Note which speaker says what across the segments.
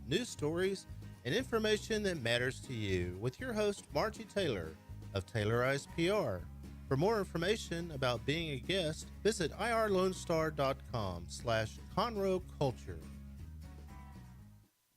Speaker 1: news stories, and information that matters to you with your host, Margie Taylor of Taylorized PR. For more information about being a guest, visit irlonestar.com/Conroe Culture.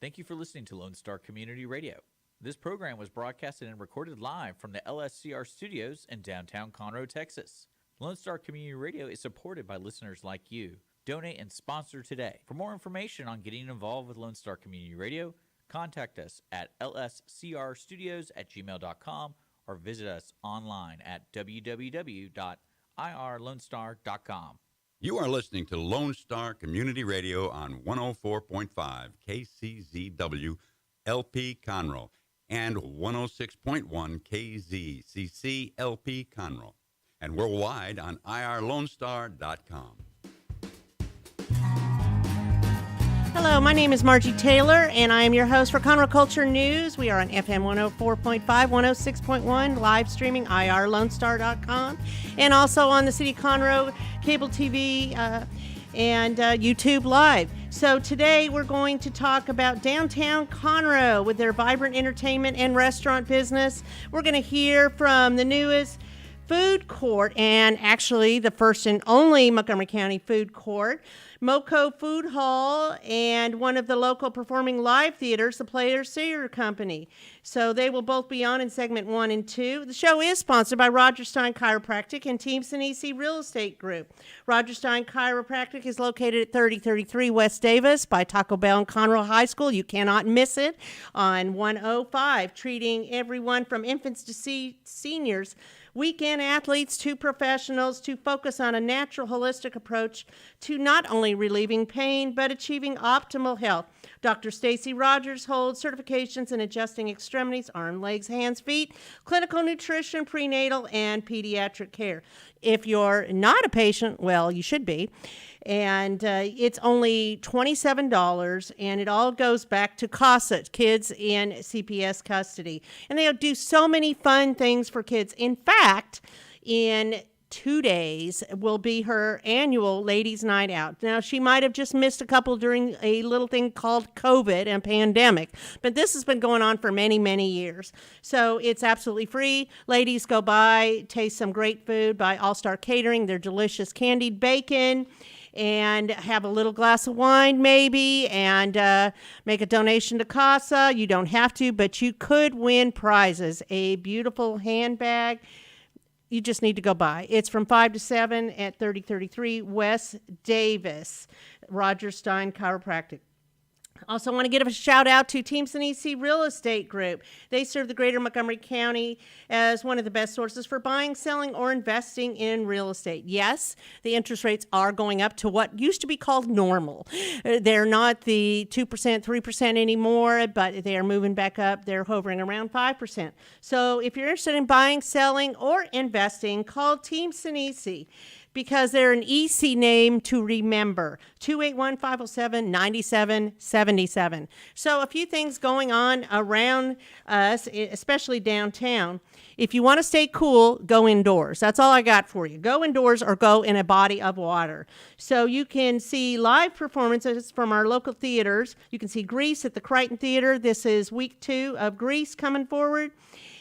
Speaker 2: Thank you for listening to Lone Star Community Radio. This program was broadcasted and recorded live from the LSCR studios in downtown Conroe, Texas. Lone Star Community Radio is supported by listeners like you. Donate and sponsor today. For more information on getting involved with Lone Star Community Radio, contact us at lscrstudios@gmail.com or visit us online at www.irlonestar.com.
Speaker 3: You are listening to Lone Star Community Radio on 104.5 KCZW LP Conroe and 106.1 KZCC LP Conroe, and worldwide on irlonestar.com.
Speaker 4: Hello, my name is Margie Taylor, and I am your host for Conroe Culture News. We are on FM 104.5, 106.1, live streaming irlonestar.com, and also on the City of Conroe cable TV and YouTube Live. So today we're going to talk about downtown Conroe with their vibrant entertainment and restaurant business. We're going to hear from the newest food court, and actually the first and only Montgomery County food court, MoCo Food Hall, and one of the local performing live theaters, the Players Theater Company. So they will both be on in segment 1 and 2. The show is sponsored by Roger Stein Chiropractic and Team Sinisi Real Estate Group. Roger Stein Chiropractic is located at 3033 West Davis by Taco Bell and Conroe High School. You cannot miss it on 105, treating everyone from infants to seniors, weekend athletes to professionals, to focus on a natural, holistic approach to not only relieving pain, but achieving optimal health. Dr. Stacy Rogers holds certifications in adjusting extremities, arm, legs, hands, feet, clinical nutrition, prenatal, and pediatric care. If you're not a patient, well, you should be. And it's only $27, and it all goes back to CASA, kids in CPS custody. And they do so many fun things for kids. In fact, in 2 days will be her annual ladies' night out. Now, she might have just missed a couple during a little thing called COVID and pandemic, but this has been going on for many, many years. So it's absolutely free. Ladies, go by, taste some great food by All Star Catering, their delicious candied bacon, and have a little glass of wine maybe, and make a donation to CASA. You don't have to, but you could win prizes. A beautiful handbag. You just need to go by. It's from 5 to 7 at 3033 West Davis, Roger Stein Chiropractic. Also want to give a shout out to Team Sinisi Real Estate Group. They serve the greater Montgomery County as one of the best sources for buying, selling, or investing in real estate. Yes, the interest rates are going up to what used to be called normal. They're not the 2%, 3% anymore, but they are moving back up. They're hovering around 5%. So if you're interested in buying, selling, or investing, call Team Sinisi, because they're an easy name to remember. 281-507-9777. So a few things going on around us, especially downtown. If you want to stay cool, go indoors. That's all I got for you. Go indoors or go in a body of water. So you can see live performances from our local theaters. You can see Grease at the Crichton Theater. This is week 2 of Grease coming forward.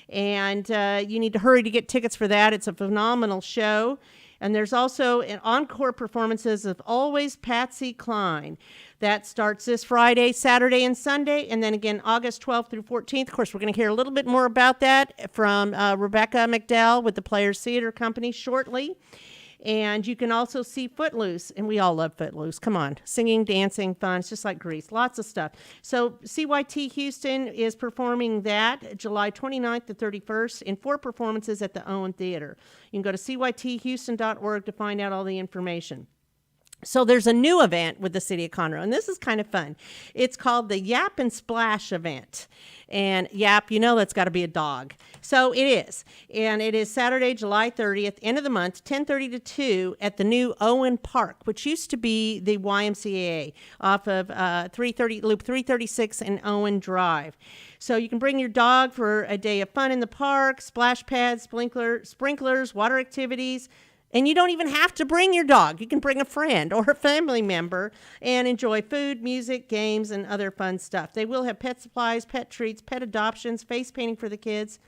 Speaker 4: And you need to hurry to get tickets for that. It's a phenomenal show. And there's also an encore performances of Always Patsy Cline. That starts this Friday, Saturday, and Sunday, and then again August 12th through 14th. Of course, we're going to hear a little bit more about that from Rebecca McDowell with the Players Theater Company shortly. And you can also see Footloose, and we all love Footloose. Come on, singing, dancing, fun. It's just like Grease, lots of stuff. So CYT Houston is performing that July 29th to 31st in 4 performances at the Owen Theater. You can go to cythouston.org to find out all the information. So there's a new event with the City of Conroe, and this is kind of fun. It's called the Yap and Splash event. And Yap, you know that's got to be a dog. So it is. And it is Saturday, July 30th, end of the month, 10:30 to 2 at the new Owen Park, which used to be the YMCA off of Loop 336 and Owen Drive. So you can bring your dog for a day of fun in the park, splash pads, sprinklers, water activities, And you don't even have to bring your dog. You can bring a friend or a family member and enjoy food, music, games, and other fun stuff. They will have pet supplies, pet treats, pet adoptions, face painting for the kids,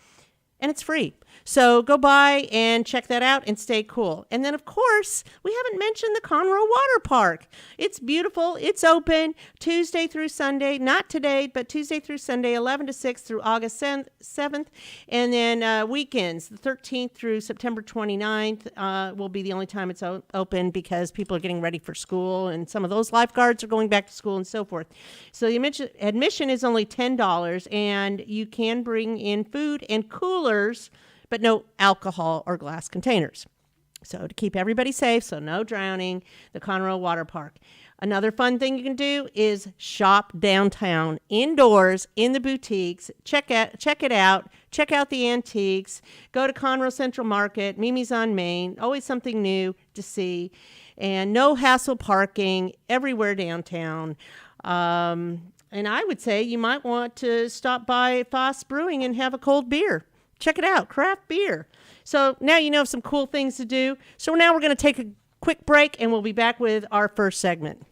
Speaker 4: and it's free. So go by and check that out and stay cool. And then, of course, we haven't mentioned the Conroe Water Park. It's beautiful. It's open Tuesday through Sunday. Not today, but Tuesday through Sunday, 11 to 6 through August 7th. And then weekends, the 13th through September 29th will be the only time it's open because people are getting ready for school and some of those lifeguards are going back to school and so forth. So the admission is only $10 and you can bring in food and coolers, but no alcohol or glass containers. So to keep everybody safe, so no drowning, the Conroe Water Park. Another fun thing you can do is shop downtown, indoors, in the boutiques. Check it out. Check out the antiques. Go to Conroe Central Market, Mimi's on Main. Always something new to see. And no hassle parking everywhere downtown. And I would say you might want to stop by Foss Brewing and have a cold beer. Check it out, craft beer. So now you know some cool things to do. So now we're going to take a quick break, and we'll be back with our first segment.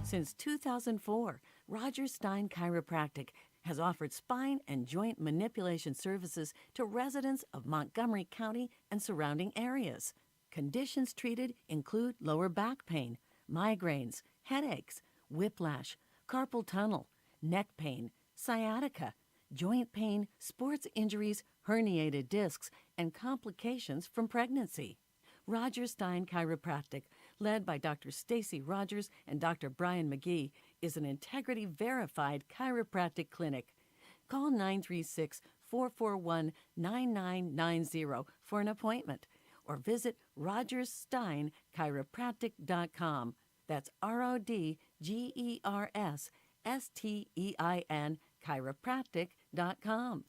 Speaker 5: Since 2004, Roger Stein Chiropractic has offered spine and joint manipulation services to residents of Montgomery County and surrounding areas. Conditions treated include lower back pain, migraines, headaches, whiplash, carpal tunnel, neck pain, sciatica, joint pain, sports injuries, herniated discs, and complications from pregnancy. Roger Stein Chiropractic, led by Dr. Stacy Rogers and Dr. Brian McGee, is an integrity-verified chiropractic clinic. Call 936-441-9990 for an appointment or visit rogerssteinchiropractic.com. That's RODGERSSTEIN chiropractic.com.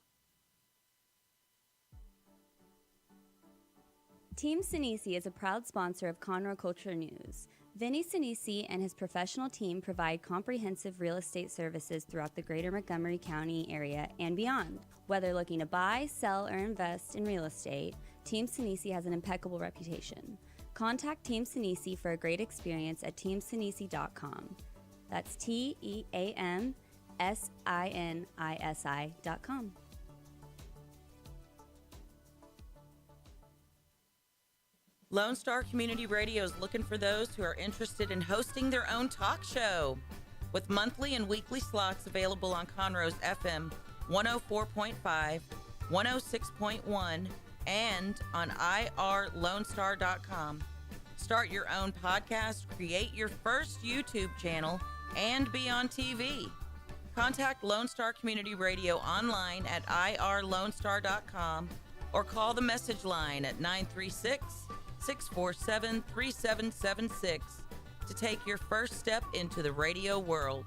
Speaker 6: Team Sinisi is a proud sponsor of Conroe Culture News. Vinny Sinisi and his professional team provide comprehensive real estate services throughout the greater Montgomery County area and beyond. Whether looking to buy, sell, or invest in real estate, Team Sinisi has an impeccable reputation. Contact Team Sinisi for a great experience at teamsinisi.com. That's TEAMSINISI.com.
Speaker 7: Lone Star Community Radio is looking for those who are interested in hosting their own talk show. With monthly and weekly slots available on Conroe's FM 104.5, 106.1, and on irlonestar.com. Start your own podcast, create your first YouTube channel, and be on TV. Contact Lone Star Community Radio online at irlonestar.com or call the message line at 936-647-3776 to take your first step into the radio world.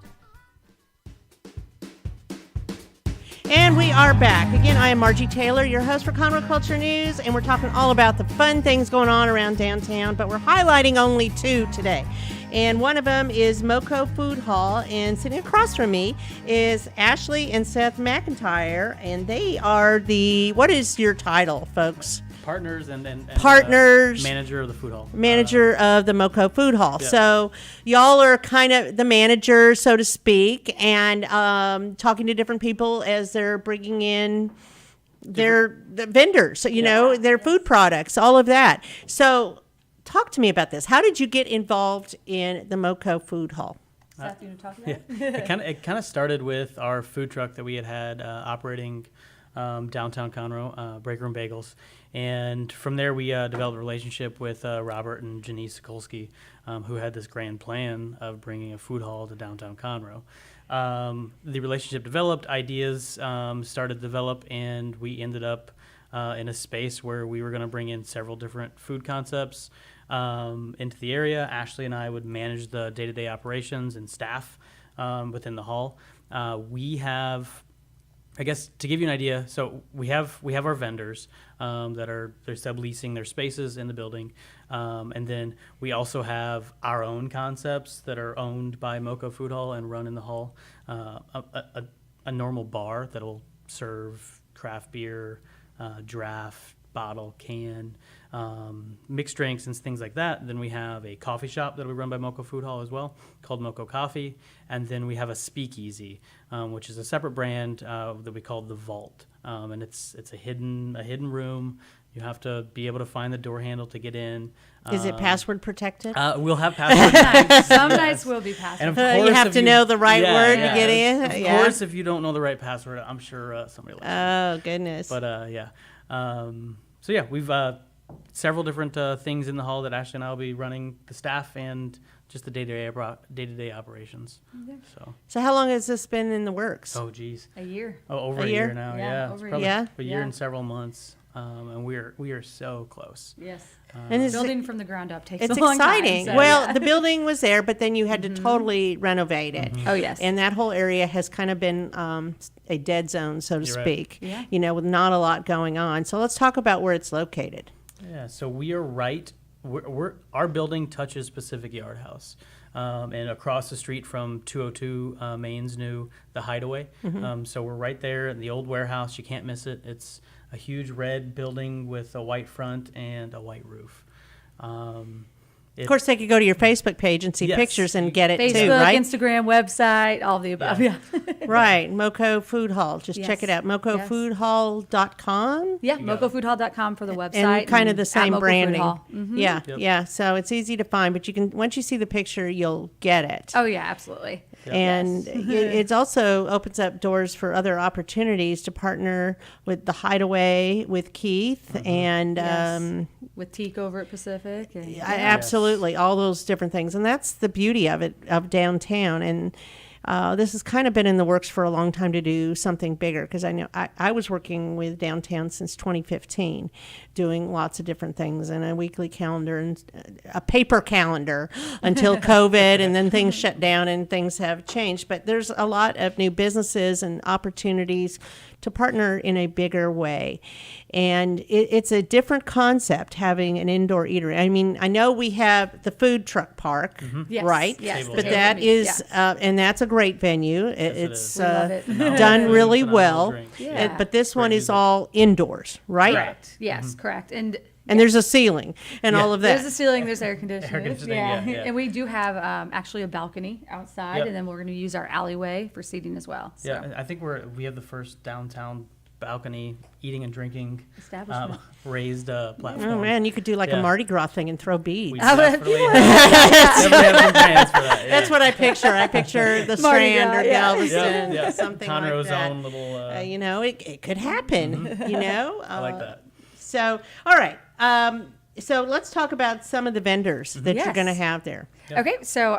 Speaker 4: And we are back. Again, I am Margie Taylor, your host for Conroe Culture News, and we're talking all about the fun things going on around downtown, but we're highlighting only two today. And one of them is MoCo Food Hall, and sitting across from me is Ashley and Seth McIntyre, and they are what is your title, folks?
Speaker 8: Partners and
Speaker 4: partners,
Speaker 8: manager of the food hall.
Speaker 4: Manager of the MoCo Food Hall.
Speaker 8: Yeah.
Speaker 4: So y'all are kind of the manager, so to speak, and talking to different people as they're bringing in the vendors, their food products, all of that. So talk to me about this. How did you get involved in the MoCo Food Hall?
Speaker 9: Seth, you want to talk about
Speaker 8: it? It kind of started with our food truck that we had operating downtown Conroe, Break Room Bagels. And from there, we developed a relationship with Robert and Janice Sikulski, who had this grand plan of bringing a food hall to downtown Conroe. The relationship developed, ideas started to develop, and we ended up in a space where we were going to bring in several different food concepts into the area. Ashley and I would manage the day-to-day operations and staff within the hall. We have, I guess, to give you an idea, so we have our vendors they're subleasing their spaces in the building, and then we also have our own concepts that are owned by MoCo Food Hall and run in the hall. A a normal bar that'll serve craft beer, draft, bottle, can, mixed drinks and things like that. Then we have a coffee shop that we run by MoCo Food Hall as well, called MoCo Coffee. And then we have a speakeasy, which is a separate brand that we call the Vault. And it's a hidden room. You have to be able to find the door handle to get in.
Speaker 4: Is it password protected?
Speaker 8: We'll have password nights.
Speaker 9: Some nights will be password.
Speaker 8: And of course,
Speaker 4: you have to know the right word to get in.
Speaker 8: Of course, if you don't know the right password, I'm sure somebody will.
Speaker 4: Oh, goodness.
Speaker 8: But yeah. So yeah, we've several different things in the hall that Ashley and I will be running, the staff and just the day-to-day operations.
Speaker 9: Yeah.
Speaker 4: So how long has this been in the works?
Speaker 8: Oh, geez.
Speaker 9: A year.
Speaker 8: Oh, over
Speaker 4: A
Speaker 8: a
Speaker 4: year?
Speaker 8: year now.
Speaker 9: Yeah,
Speaker 8: Yeah,
Speaker 9: over
Speaker 8: it's
Speaker 9: a
Speaker 8: probably
Speaker 4: year.
Speaker 8: a year
Speaker 9: Yeah.
Speaker 8: and several months. And we are so close.
Speaker 9: Yes.
Speaker 4: And is
Speaker 9: Building from the ground up takes
Speaker 4: it's
Speaker 9: a long
Speaker 4: exciting.
Speaker 9: time. So,
Speaker 4: Well,
Speaker 9: yeah.
Speaker 4: the building was there, but then you had to totally renovate it.
Speaker 9: Oh, yes.
Speaker 4: And that whole area has kind of been a dead zone, so to
Speaker 8: You're right.
Speaker 4: speak.
Speaker 9: Yeah.
Speaker 4: You know, with not a lot going on. So let's talk about where it's located.
Speaker 8: Yeah, so we are right. Our building touches Pacific Yard House, and across the street from 202 Main's new the Hideaway. So we're right there in the old warehouse. You can't miss it. It's a huge red building with a white front and a white roof.
Speaker 4: Of course, they could go to your Facebook page and see
Speaker 8: Yes.
Speaker 4: pictures and get it
Speaker 9: Facebook,
Speaker 4: too, right?
Speaker 9: Instagram, website, all of the above. Yeah.
Speaker 4: Right, MoCo Food Hall. Just check it
Speaker 9: Yes.
Speaker 4: out, mocofoodhall.com.
Speaker 9: Yeah,
Speaker 8: You got it.
Speaker 9: mocofoodhall.com for the website.
Speaker 4: And kind of the
Speaker 9: at
Speaker 4: same
Speaker 9: MoCo Food
Speaker 4: branding.
Speaker 9: Hall. Mhm.
Speaker 4: Yeah,
Speaker 8: Yep.
Speaker 4: yeah. So it's easy to find, but you can once you see the picture, you'll get it.
Speaker 9: Oh, yeah, absolutely.
Speaker 4: And it also opens up doors for other opportunities to partner with the Hideaway with Keith and
Speaker 9: Yes. With Teak over at Pacific. And,
Speaker 4: absolutely all those different things. And that's the beauty of it, of downtown. And this has kind of been in the works for a long time to do something bigger, because I know I was working with downtown since 2015, doing lots of different things and a weekly calendar and a paper calendar until COVID, and then things shut down and things have changed. But there's a lot of new businesses and opportunities to partner in a bigger way. And it's a different concept having an indoor eatery. I mean, I know we have the food truck park,
Speaker 9: Yes,
Speaker 4: right?
Speaker 9: yes,
Speaker 8: Table
Speaker 4: But
Speaker 8: meat.
Speaker 4: that
Speaker 9: Table meat,
Speaker 4: is, and that's a great venue.
Speaker 8: it
Speaker 4: It's
Speaker 8: is.
Speaker 9: We love it.
Speaker 4: done really
Speaker 8: Phenomenal
Speaker 4: well.
Speaker 8: drink.
Speaker 9: Yeah.
Speaker 4: But this one
Speaker 8: Great
Speaker 4: is
Speaker 8: music.
Speaker 4: all indoors, right?
Speaker 9: Correct. Yes, correct. And
Speaker 4: There's a ceiling and all of that.
Speaker 9: there's a ceiling, there's air conditioning.
Speaker 8: Air conditioning, yeah.
Speaker 9: And we do have actually a balcony outside,
Speaker 8: Yep.
Speaker 9: and then we're going to use our alleyway for seating as well. So.
Speaker 8: Yeah, I think we have the first downtown balcony eating and drinking
Speaker 9: Establishment.
Speaker 8: raised platform.
Speaker 4: Oh man, you could do like a
Speaker 8: Yeah.
Speaker 4: Mardi Gras thing and throw beads.
Speaker 8: We
Speaker 9: Oh,
Speaker 8: definitely
Speaker 9: yeah.
Speaker 8: definitely have some plans for that. Yeah.
Speaker 4: That's what I picture. I picture the
Speaker 9: Mardi
Speaker 4: Strand
Speaker 9: Gras,
Speaker 4: or
Speaker 9: yeah.
Speaker 4: Galveston,
Speaker 8: Yeah.
Speaker 4: something
Speaker 8: Conroe's
Speaker 4: like that.
Speaker 8: own little.
Speaker 4: You know, it could happen. You know,
Speaker 8: I like that.
Speaker 4: So, all right. So let's talk about some of the vendors that you're
Speaker 9: Yes.
Speaker 4: going to have there.
Speaker 9: Okay, so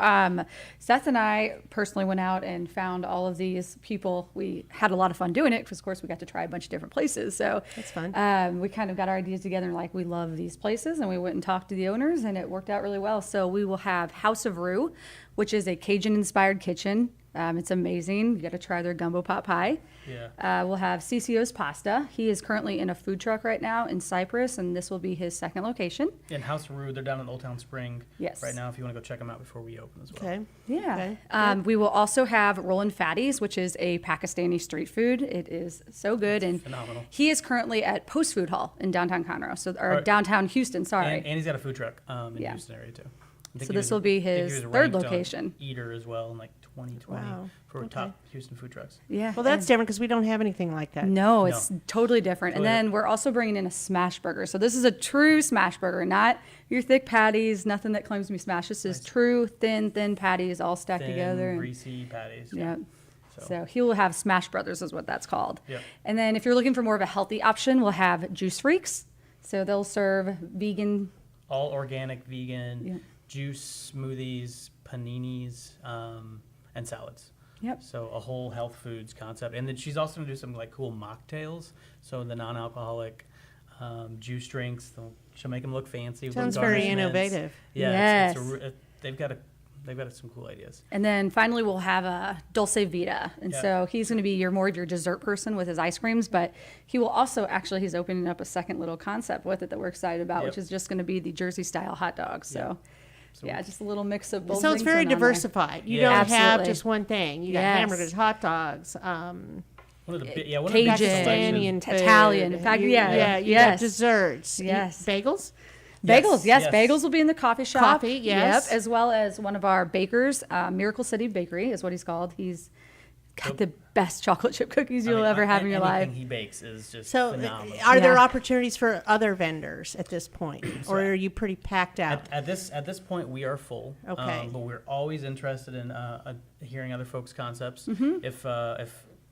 Speaker 9: Seth and I personally went out and found all of these people. We had a lot of fun doing it because, of course, we got to try a bunch of different places. So
Speaker 4: That's fun.
Speaker 9: We kind of got our ideas together and like, we love these places, and we went and talked to the owners, and it worked out really well. So we will have House of Rue, which is a Cajun-inspired kitchen. It's amazing. You got to try their gumbo pot pie.
Speaker 8: Yeah.
Speaker 9: We'll have CCO's Pasta. He is currently in a food truck right now in Cypress, and this will be his second location.
Speaker 8: In House of Rue, they're down in Old Town Spring.
Speaker 9: Yes.
Speaker 8: Right now, if you want to go check them out before we open as well.
Speaker 4: Okay.
Speaker 9: Yeah.
Speaker 4: Okay,
Speaker 9: We will also have Rollin' Fatties, which is a Pakistani street food. It is so good. And
Speaker 8: phenomenal.
Speaker 9: he is currently at Post Food Hall in downtown Conroe, or
Speaker 8: Right.
Speaker 9: downtown Houston, sorry.
Speaker 8: And he's got a food truck in
Speaker 9: Yeah.
Speaker 8: Houston area too. I think
Speaker 9: So
Speaker 8: he
Speaker 9: this
Speaker 8: was-
Speaker 9: will be
Speaker 8: I think he
Speaker 9: his
Speaker 8: was
Speaker 9: third
Speaker 8: ranked on
Speaker 9: location.
Speaker 8: Eater as well in like 2020
Speaker 4: Wow.
Speaker 8: for
Speaker 4: Okay.
Speaker 8: top Houston food trucks.
Speaker 9: Yeah.
Speaker 4: Well, that's
Speaker 9: and-
Speaker 4: different because we don't have anything like that.
Speaker 9: No, it's totally different. And
Speaker 8: Totally
Speaker 9: then we're also bringing in a smash burger. So this is a true smash burger, not your thick patties, nothing that claims to be smash. This is true thin patties all stacked
Speaker 8: Thin,
Speaker 9: together. And,
Speaker 8: greasy patties.
Speaker 9: yeah.
Speaker 8: So-
Speaker 9: So he will have Smash Brothers is what that's called.
Speaker 8: Yep.
Speaker 9: And then if you're looking for more of a healthy option, we'll have Juice Freaks. So they'll serve vegan.
Speaker 8: All organic, vegan,
Speaker 9: Yeah.
Speaker 8: juice, smoothies, paninis, and salads.
Speaker 9: Yep.
Speaker 8: So a whole health foods concept. And then she's also going to do some like cool mocktails. So the non-alcoholic juice drinks, she'll make them look fancy. with
Speaker 4: Sounds very
Speaker 8: garnishments.
Speaker 4: innovative.
Speaker 8: Yeah, it's
Speaker 9: Yes.
Speaker 8: they've got some cool ideas.
Speaker 9: And then finally we'll have a Dulce Vita. And
Speaker 8: Yeah.
Speaker 9: so he's going to be more of your dessert person with his ice creams, but he will also he's opening up a second little concept with it that we're excited about,
Speaker 8: Yep.
Speaker 9: which is just going to be the Jersey style hot dogs. So
Speaker 8: So
Speaker 9: Yeah, just a little mix of both.
Speaker 4: So it's very diversified. You don't have
Speaker 9: Absolutely.
Speaker 4: just one thing. You got
Speaker 9: Yes.
Speaker 4: hamburgers, hot dogs,
Speaker 8: one of the
Speaker 9: Cajun,
Speaker 4: Pakistani food.
Speaker 9: Italian. In fact,
Speaker 4: You got
Speaker 9: yes.
Speaker 4: desserts.
Speaker 9: Yes.
Speaker 4: Bagels?
Speaker 9: Bagels, yes. Bagels will be in the coffee shop.
Speaker 4: Coffee, yes.
Speaker 9: Yep, as well as one of our bakers, Miracle City Bakery is what he's called. He's got the best chocolate chip cookies you'll ever have in your life.
Speaker 8: Anything he bakes is just
Speaker 4: So
Speaker 8: phenomenal.
Speaker 4: are there
Speaker 9: Yeah.
Speaker 4: opportunities for other vendors at this point? Or are you pretty packed out?
Speaker 8: At this point, we are full.
Speaker 4: Okay.
Speaker 8: But we're always interested in hearing other folks' concepts.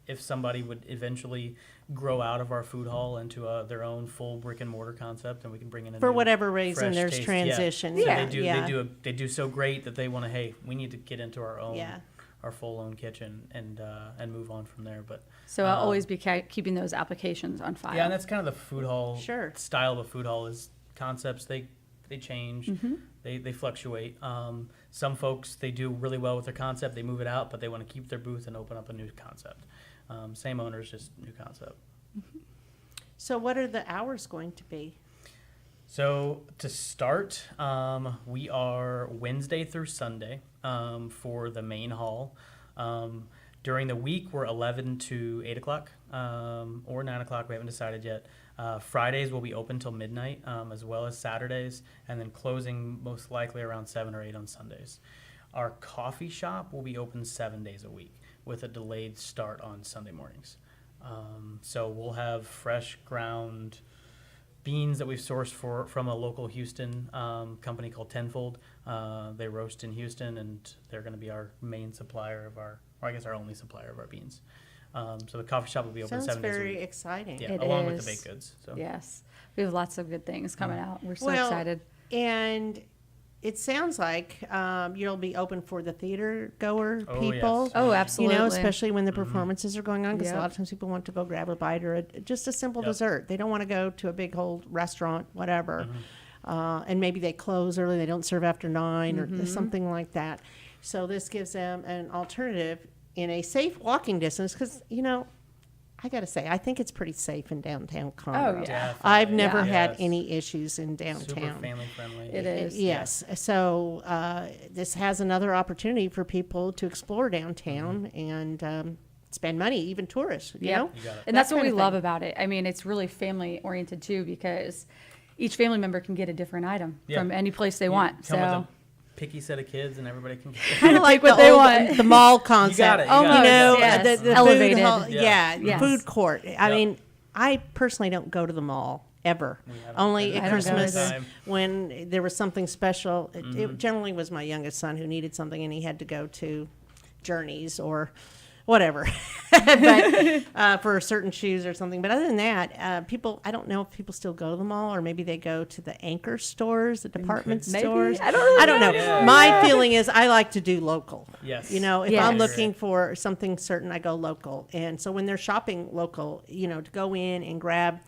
Speaker 8: If somebody would eventually grow out of our food hall into their own full brick and mortar concept, and we can bring in a
Speaker 4: For
Speaker 8: new,
Speaker 4: whatever reason,
Speaker 8: fresh
Speaker 4: there's
Speaker 8: taste.
Speaker 4: transition.
Speaker 8: So
Speaker 4: Yeah.
Speaker 8: they do so great that they want to. Hey, we need to get into our own.
Speaker 4: Yeah.
Speaker 8: Our full own kitchen and move on from there. But
Speaker 9: So I'll always be keeping those applications on file.
Speaker 8: yeah, and that's kind of the food hall
Speaker 4: Sure.
Speaker 8: style of a food hall is concepts. They change, they fluctuate. Some folks, they do really well with their concept. They move it out, but they want to keep their booth and open up a new concept. Same owners, just new concept.
Speaker 4: So what are the hours going to be?
Speaker 8: So to start, we are Wednesday through Sunday for the main hall. During the week, we're 11 to 8 o'clock or 9 o'clock. We haven't decided yet. Fridays will be open till midnight, as well as Saturdays, and then closing most likely around 7 or 8 on Sundays. Our coffee shop will be open 7 days a week with a delayed start on Sunday mornings. So we'll have fresh ground beans that we've sourced from a local Houston company called Tenfold. They roast in Houston, and they're going to be our main supplier of our only supplier of our beans. So the coffee shop will be open
Speaker 4: Sounds
Speaker 8: 7 days a
Speaker 4: very
Speaker 8: week.
Speaker 4: exciting.
Speaker 8: Yeah,
Speaker 9: It
Speaker 8: along with
Speaker 9: is.
Speaker 8: the baked goods. So.
Speaker 9: Yes. We have lots of good things coming out. We're so
Speaker 4: Well,
Speaker 9: excited.
Speaker 4: And it sounds like you'll be open for the theater goer
Speaker 8: Oh,
Speaker 4: people.
Speaker 8: yes.
Speaker 9: Oh,
Speaker 4: You
Speaker 9: absolutely.
Speaker 4: know, especially when the performances are going on, because a
Speaker 9: Yep.
Speaker 4: lot of times people want to go grab a bite or just a simple dessert. They don't want to go to a big old restaurant, whatever. And maybe they close early, they don't serve after 9 or something like that. So this gives them an alternative in a safe walking distance because, I got to say, I think it's pretty safe in downtown Conroe.
Speaker 9: Oh, yeah.
Speaker 8: Definitely.
Speaker 4: I've never had
Speaker 8: Yes.
Speaker 4: any issues in
Speaker 8: Super
Speaker 4: downtown.
Speaker 8: family friendly.
Speaker 9: It is.
Speaker 4: Yes. So this has another opportunity for people to explore downtown and spend money, even tourists, you know?
Speaker 8: You got it.
Speaker 9: And that's
Speaker 4: That
Speaker 9: what we
Speaker 4: kind of
Speaker 9: love
Speaker 4: thing.
Speaker 9: about it. I mean, it's really family oriented too because each family member can get a different item
Speaker 8: Yeah.
Speaker 9: from any place they
Speaker 8: You
Speaker 9: want.
Speaker 8: come with
Speaker 9: So
Speaker 8: a picky set of kids, and everybody can.
Speaker 4: Kind of like
Speaker 9: what
Speaker 4: the
Speaker 9: they
Speaker 4: old-
Speaker 9: want.
Speaker 4: the mall concept.
Speaker 8: it, you got
Speaker 4: You
Speaker 8: it.
Speaker 4: know,
Speaker 9: Yes.
Speaker 4: the food
Speaker 9: Elevated.
Speaker 4: hall,
Speaker 8: Yeah.
Speaker 4: yeah,
Speaker 9: Yes.
Speaker 4: food court. I
Speaker 8: Yep.
Speaker 4: mean, I personally don't go to the mall ever.
Speaker 8: haven't
Speaker 4: Only
Speaker 8: been
Speaker 4: at
Speaker 9: there in a long
Speaker 4: Christmas
Speaker 8: time.
Speaker 4: when there was something special. It generally was my youngest son who needed something and he had to go to Journeys or whatever, but for certain shoes or something. But other than that, I don't know if people still go to the mall or maybe they go to the anchor stores, the department
Speaker 9: Maybe.
Speaker 4: stores.
Speaker 9: I don't really
Speaker 4: I don't know.
Speaker 8: Yeah.
Speaker 4: My feeling is I like to do local.
Speaker 8: Yes.
Speaker 4: You know, if
Speaker 9: Yes.
Speaker 4: I'm
Speaker 9: I
Speaker 4: looking for something certain, I go local. And so when they're shopping local, to go in and grab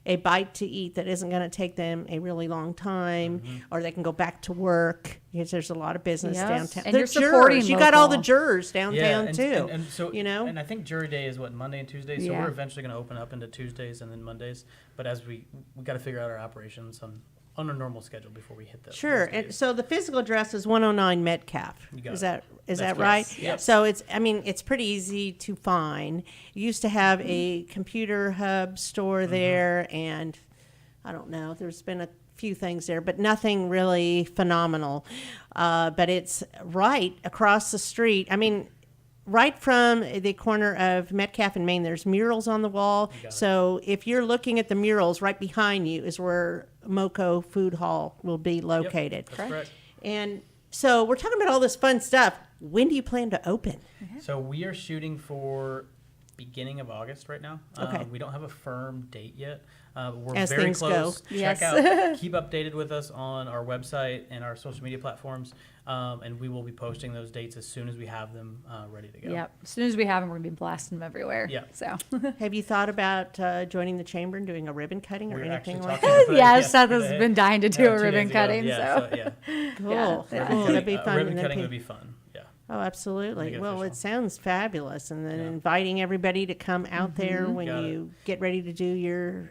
Speaker 4: a bite to eat that isn't going to take them a really long time, or they can go back to work because there's a lot of business
Speaker 9: Yes.
Speaker 4: downtown.
Speaker 9: And
Speaker 4: They're
Speaker 9: you're supporting
Speaker 4: jurors. You got all the
Speaker 9: local.
Speaker 4: jurors downtown too.
Speaker 8: And so and I think jury day is what, Monday and Tuesday. So
Speaker 9: Yeah.
Speaker 8: we're eventually going to open up into Tuesdays and then Mondays. But as we got to figure out our operations on a normal schedule before we hit those.
Speaker 4: Sure.
Speaker 8: those
Speaker 4: And
Speaker 8: days.
Speaker 4: so the physical address is 109 Metcalf.
Speaker 8: You got
Speaker 4: Is
Speaker 8: it.
Speaker 4: that
Speaker 8: That's
Speaker 4: that
Speaker 8: correct.
Speaker 4: right?
Speaker 8: Yep.
Speaker 4: So it's pretty easy to find. You used to have a computer hub store there, and I don't know. There's been a few things there, but nothing really phenomenal. But it's right across the street. I mean, right from the corner of Metcalf and Main, there's murals on the wall.
Speaker 8: got it.
Speaker 4: So if you're looking at the murals, right behind you is where MoCo Food Hall will be located.
Speaker 8: That's correct.
Speaker 4: And so we're talking about all this fun stuff. When do you plan to open?
Speaker 8: So we are shooting for beginning of August right now.
Speaker 4: Okay.
Speaker 8: We don't have a firm date yet. We're
Speaker 4: As
Speaker 8: very
Speaker 4: things go.
Speaker 8: close.
Speaker 9: Yes.
Speaker 8: Check out, keep updated with us on our website and our social media platforms, and we will be posting those dates as soon as we have them ready to go.
Speaker 9: Yep. As soon as we have them, we're going to be blasting them everywhere.
Speaker 8: Yeah.
Speaker 9: So,
Speaker 4: Have you thought about joining the chamber and doing a ribbon cutting or
Speaker 8: We're
Speaker 4: anything
Speaker 8: actually
Speaker 4: like
Speaker 8: talking
Speaker 4: that?
Speaker 8: about
Speaker 9: yeah,
Speaker 8: it,
Speaker 9: Seth has
Speaker 8: today.
Speaker 9: been dying to do
Speaker 8: Yeah,
Speaker 9: a
Speaker 8: 2
Speaker 9: ribbon
Speaker 8: days ago.
Speaker 9: cutting.
Speaker 8: Yeah,
Speaker 9: So,
Speaker 8: yeah.
Speaker 4: Cool.
Speaker 9: Yeah.
Speaker 4: Cool.
Speaker 8: Ribbon
Speaker 4: That'd be fun.
Speaker 8: ribbon
Speaker 4: And then
Speaker 8: cutting would
Speaker 4: pe-
Speaker 8: be fun. Yeah.
Speaker 4: Oh, absolutely.
Speaker 8: Make it
Speaker 4: Well,
Speaker 8: official.
Speaker 4: it sounds fabulous. And then
Speaker 8: Yeah.
Speaker 4: inviting everybody to come out there when
Speaker 8: Got it.
Speaker 4: you get ready to do your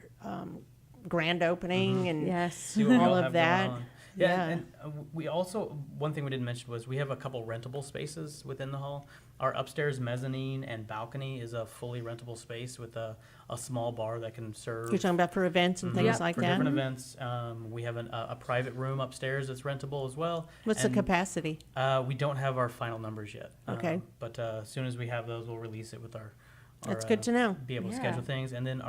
Speaker 4: grand opening and
Speaker 9: yes.
Speaker 8: See what we
Speaker 4: all
Speaker 8: all
Speaker 4: of
Speaker 8: have
Speaker 4: that.
Speaker 8: going on. Yeah, and we also, one thing we didn't mention was we have a couple rentable spaces within the hall. Our upstairs mezzanine and balcony is a fully rentable space with a small bar that can serve.
Speaker 4: You're talking about for events and things like
Speaker 8: for
Speaker 4: that?
Speaker 8: different events. We have a private room upstairs that's rentable as well.
Speaker 4: What's the capacity?
Speaker 8: We don't have our final numbers yet.
Speaker 4: Okay.
Speaker 8: But as soon as we have those, we'll release it with our
Speaker 4: That's good to know.
Speaker 8: Be able to schedule things. And then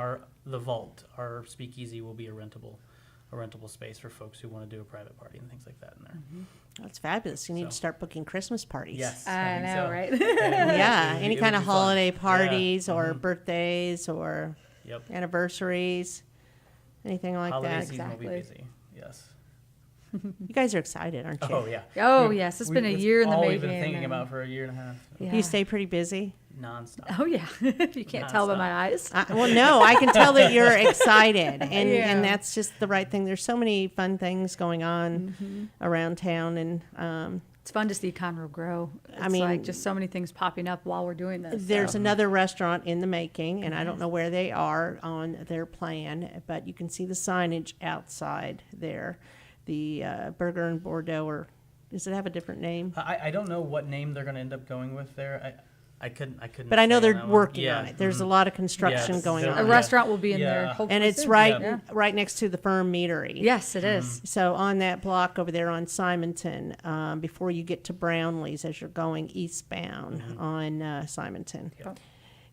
Speaker 8: the vault, our speakeasy, will be a rentable space for folks who want to do a private party and things like that in there.
Speaker 4: That's fabulous. You need to start booking Christmas parties.
Speaker 8: Yes.
Speaker 9: I know,
Speaker 8: so.
Speaker 9: right?
Speaker 4: Yeah, any
Speaker 8: it
Speaker 4: kind
Speaker 8: would
Speaker 4: of
Speaker 8: be fun.
Speaker 4: holiday
Speaker 8: Yeah.
Speaker 4: parties or birthdays or
Speaker 8: Yep.
Speaker 4: anniversaries, anything like
Speaker 8: Holiday
Speaker 4: that.
Speaker 8: season will be
Speaker 9: Exactly.
Speaker 8: busy. Yes.
Speaker 4: You guys are excited, aren't you?
Speaker 8: Oh, yeah.
Speaker 9: Oh, yes. It's been a year in the
Speaker 8: all
Speaker 9: making.
Speaker 8: we've been thinking
Speaker 9: and-
Speaker 8: about for a year and a half.
Speaker 9: Yeah.
Speaker 4: Do you stay pretty busy?
Speaker 8: Nonstop.
Speaker 9: Oh, yeah. You can't tell by
Speaker 8: Nonstop.
Speaker 9: my eyes.
Speaker 4: Well, no, I can tell that you're excited, and
Speaker 9: Yeah.
Speaker 4: that's just the right thing. There's so many fun things going on around town, and
Speaker 9: It's fun to see Conroe grow. It's
Speaker 4: mean,
Speaker 9: like just so many things popping up while we're doing this.
Speaker 4: there's
Speaker 9: so.
Speaker 4: another restaurant in the making, and I don't know where they are on their plan, but you can see the signage outside there. The Burger and Bordeaux, or does it have a different name?
Speaker 8: I don't know what name they're going to end up going with there. I couldn't.
Speaker 4: But I know
Speaker 8: say on
Speaker 4: they're
Speaker 8: that one.
Speaker 4: working
Speaker 8: Yeah.
Speaker 4: on it. There's a lot of construction
Speaker 8: Yes,
Speaker 4: going
Speaker 8: there-
Speaker 9: A
Speaker 4: on.
Speaker 8: yeah.
Speaker 9: restaurant will be in there.
Speaker 8: Yeah.
Speaker 9: Hopefully
Speaker 4: And it's
Speaker 9: soon.
Speaker 4: right
Speaker 9: Yeah.
Speaker 4: right next to the Firm Meadery.
Speaker 9: Yes, it is.
Speaker 4: So on that block over there on Simonton, before you get to Brownlee's as you're going eastbound on Simonton.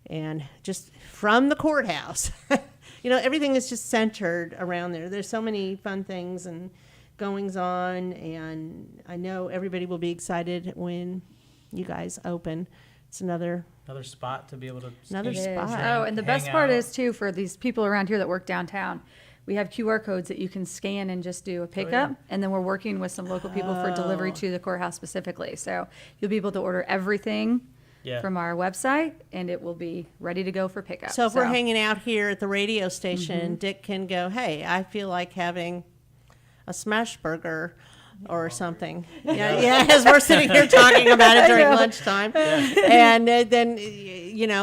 Speaker 4: And just from the courthouse, everything is just centered around there. There's so many fun things and goings on, and I know everybody will be excited when you guys open. It's another
Speaker 8: spot to be able to.
Speaker 4: Another
Speaker 8: ski,
Speaker 4: spot.
Speaker 8: drink,
Speaker 9: Oh, and the best
Speaker 8: hang
Speaker 9: part
Speaker 8: out.
Speaker 9: is too, for these people around here that work downtown, we have QR codes that you can scan and just do a pickup. And then we're working with some local people for delivery to the courthouse specifically. So you'll be able to order everything
Speaker 8: Yeah.
Speaker 9: from our website, and it will be ready to go for pickup.
Speaker 4: So if we're hanging out here at the radio station, Dick can go, hey, I feel like having a smash burger or something. Yeah, as we're sitting here talking about it during lunchtime. And then,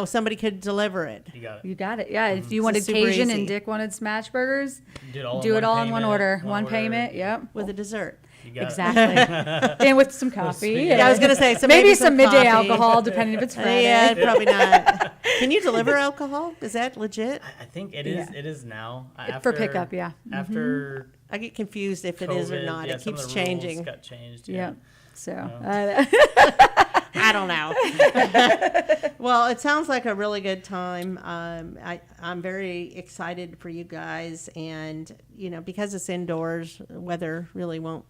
Speaker 4: somebody could deliver it.
Speaker 8: You got it.
Speaker 9: You got it. Yeah. If you wanted
Speaker 4: super
Speaker 9: Cajun
Speaker 4: easy.
Speaker 9: and Dick wanted smash burgers,
Speaker 8: Do
Speaker 9: do it all in one
Speaker 8: payment,
Speaker 9: order. One payment. Yep.
Speaker 4: With a dessert.
Speaker 8: You got it.
Speaker 9: Exactly. And with some coffee.
Speaker 4: Yeah, I was going to say, so
Speaker 9: maybe some midday
Speaker 4: coffee.
Speaker 9: alcohol, depending if it's Friday.
Speaker 4: Yeah, probably not. Can you deliver alcohol? Is that legit?
Speaker 8: I think it is.
Speaker 9: Yeah.
Speaker 8: It is now.
Speaker 9: For pickup, yeah.
Speaker 8: After
Speaker 4: I get confused if it is or
Speaker 8: COVID,
Speaker 4: not.
Speaker 8: yeah,
Speaker 4: It
Speaker 8: some of
Speaker 4: keeps
Speaker 8: the rules
Speaker 4: changing.
Speaker 8: Got changed.
Speaker 9: Yeah.
Speaker 8: Yeah.
Speaker 9: So,
Speaker 4: I don't know. Well, it sounds like a really good time. I'm very excited for you guys, and because it's indoors, weather really won't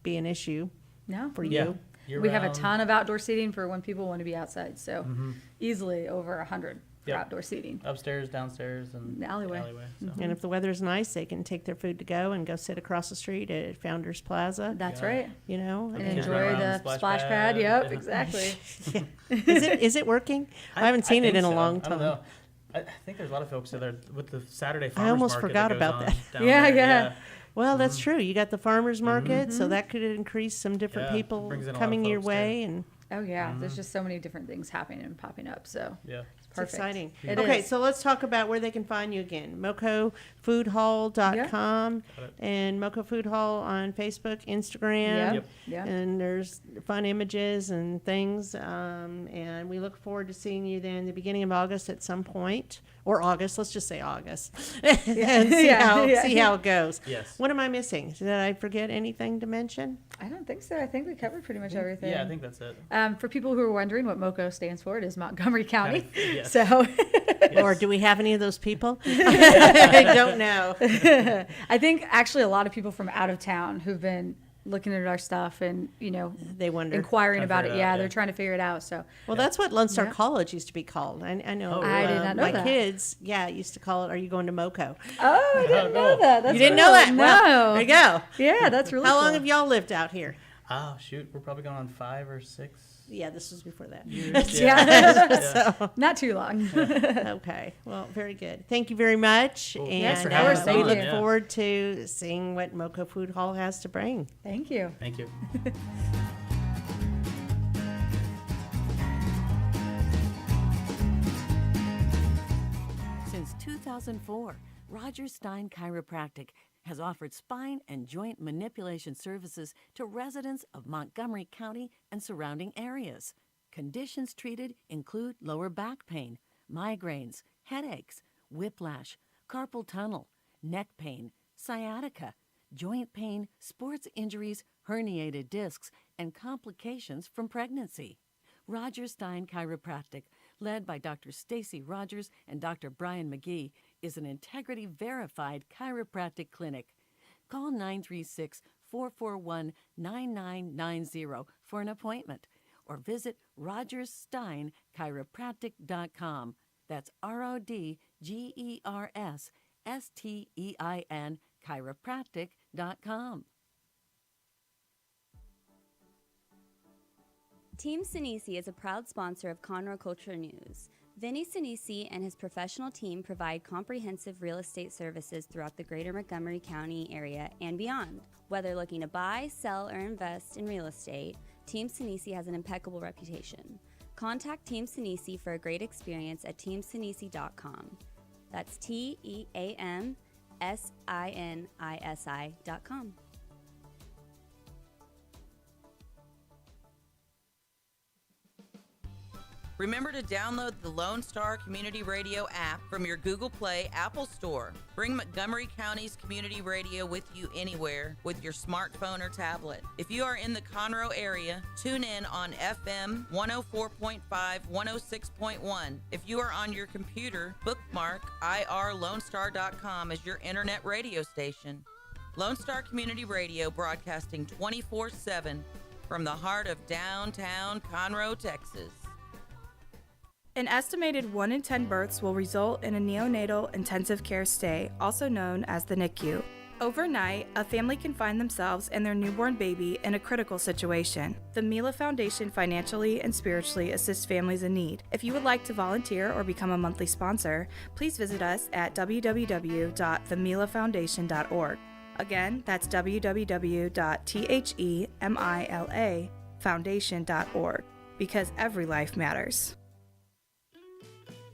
Speaker 4: be an issue
Speaker 9: no.
Speaker 4: for
Speaker 8: Yeah.
Speaker 4: you.
Speaker 9: We have a
Speaker 8: Year-round.
Speaker 9: ton of outdoor seating for when people want to be outside. So easily over 100 for
Speaker 8: Yep.
Speaker 9: outdoor seating.
Speaker 8: Upstairs, downstairs, and
Speaker 9: The alleyway.
Speaker 8: so.
Speaker 4: And if the weather's nice, they can take their food to go and go sit across the street at Founders Plaza.
Speaker 9: That's
Speaker 8: Yeah.
Speaker 9: right.
Speaker 4: And
Speaker 9: And
Speaker 8: Kids run
Speaker 9: enjoy
Speaker 8: around
Speaker 9: the
Speaker 8: the
Speaker 9: splash
Speaker 8: splash
Speaker 9: pad.
Speaker 8: pad.
Speaker 9: Yep,
Speaker 8: Yeah.
Speaker 9: exactly.
Speaker 4: Is it working? I haven't seen it
Speaker 8: think
Speaker 4: in a
Speaker 8: so.
Speaker 4: long
Speaker 8: I don't
Speaker 4: time.
Speaker 8: know. I think there's a lot of folks that are with the Saturday
Speaker 4: I
Speaker 8: farmers
Speaker 4: almost
Speaker 8: market
Speaker 4: forgot
Speaker 8: goes
Speaker 4: about
Speaker 8: on
Speaker 4: that.
Speaker 8: down
Speaker 9: Yeah,
Speaker 8: there.
Speaker 9: yeah.
Speaker 4: Well, that's true. You got the farmers market, so that could increase some different
Speaker 8: Yeah,
Speaker 4: people
Speaker 8: brings in a lot of
Speaker 4: coming your
Speaker 8: folks, too.
Speaker 4: way, and
Speaker 9: Oh, yeah. There's just so many different things happening and popping up. So
Speaker 8: Yeah.
Speaker 4: it's
Speaker 9: perfect.
Speaker 4: exciting.
Speaker 9: It
Speaker 4: Okay,
Speaker 9: is.
Speaker 4: so let's talk about where they can find you again. MoCoFoodHall.com
Speaker 8: Got it.
Speaker 4: and MoCo Food Hall on Facebook, Instagram.
Speaker 9: Yep. Yeah.
Speaker 4: And there's fun images and things. And we look forward to seeing you then the beginning of August at some point. Or August, let's just say August. And see,
Speaker 9: Yeah.
Speaker 4: see how it goes.
Speaker 8: Yes.
Speaker 4: What am I missing? Did I forget anything to mention?
Speaker 9: I don't think so. I think we covered pretty much everything.
Speaker 8: Yeah, I think that's it.
Speaker 9: For people who are wondering what MoCo stands for, it is Montgomery County.
Speaker 8: Yes.
Speaker 9: So
Speaker 4: Or do we have any of those people? I don't know.
Speaker 9: I think actually a lot of people from out of town who've been looking at our stuff and,
Speaker 4: They wonder.
Speaker 9: inquiring
Speaker 8: Trying to
Speaker 9: about
Speaker 8: figure
Speaker 9: it.
Speaker 8: it out,
Speaker 9: Yeah,
Speaker 8: yeah.
Speaker 9: they're trying to figure it out. So
Speaker 4: Well, that's what Lone Star
Speaker 9: Yeah.
Speaker 4: College used to be called. I know.
Speaker 8: Oh,
Speaker 9: I did not know
Speaker 4: my
Speaker 9: that.
Speaker 4: kids, used to call it, "Are you going to MoCo?"
Speaker 9: Oh, I didn't know that. That's
Speaker 4: You didn't
Speaker 9: cool.
Speaker 4: know that?
Speaker 9: No.
Speaker 4: Well, there you go.
Speaker 9: Yeah, that's really
Speaker 4: How
Speaker 9: cool.
Speaker 4: long have y'all lived out here?
Speaker 8: Oh shoot, we're probably going on 5 or 6
Speaker 4: Yeah, this was before that.
Speaker 8: years.
Speaker 9: Yeah. Not too long.
Speaker 4: Okay. Well, very good. Thank you very much.
Speaker 8: Cool.
Speaker 4: And
Speaker 9: Yes, of course.
Speaker 4: we
Speaker 9: Thank
Speaker 4: look
Speaker 9: you.
Speaker 8: Yeah.
Speaker 4: forward to seeing what MoCo Food Hall has to bring.
Speaker 9: Thank you.
Speaker 8: Thank you.
Speaker 5: Since 2004, Roger Stein Chiropractic has offered spine and joint manipulation services to residents of Montgomery County and surrounding areas. Conditions treated include lower back pain, migraines, headaches, whiplash, carpal tunnel, neck pain, sciatica, joint pain, sports injuries, herniated discs, and complications from pregnancy. Rogers Stein Chiropractic, led by Dr. Stacy Rogers and Dr. Brian McGee, is an integrity-verified chiropractic clinic. Call 936-441-9990 for an appointment or visit rogerssteinchiropractic.com. That's RODGERSSTEIN chiropractic.com.
Speaker 6: Team Sinisi is a proud sponsor of Conroe Culture News. Vinny Sinisi and his professional team provide comprehensive real estate services throughout the greater Montgomery County area and beyond. Whether looking to buy, sell, or invest in real estate, Team Sinisi has an impeccable reputation. Contact Team Sinisi for a great experience at teamsinisi.com. That's TEAMSINISI.com.
Speaker 7: Remember to download the Lone Star Community Radio app from your Google Play Apple Store. Bring Montgomery County's community radio with you anywhere with your smartphone or tablet. If you are in the Conroe area, tune in on FM 104.5, 106.1. If you are on your computer, bookmark irlonestar.com as your internet radio station. Lone Star Community Radio, broadcasting 24/7 from the heart of downtown Conroe, Texas.
Speaker 10: An estimated 1 in 10 births will result in a neonatal intensive care stay, also known as the NICU. Overnight, a family can find themselves and their newborn baby in a critical situation. The Mila Foundation financially and spiritually assists families in need. If you would like to volunteer or become a monthly sponsor, please visit us at www.themilafoundation.org. Again, that's www.themilafoundation.org, because every life matters.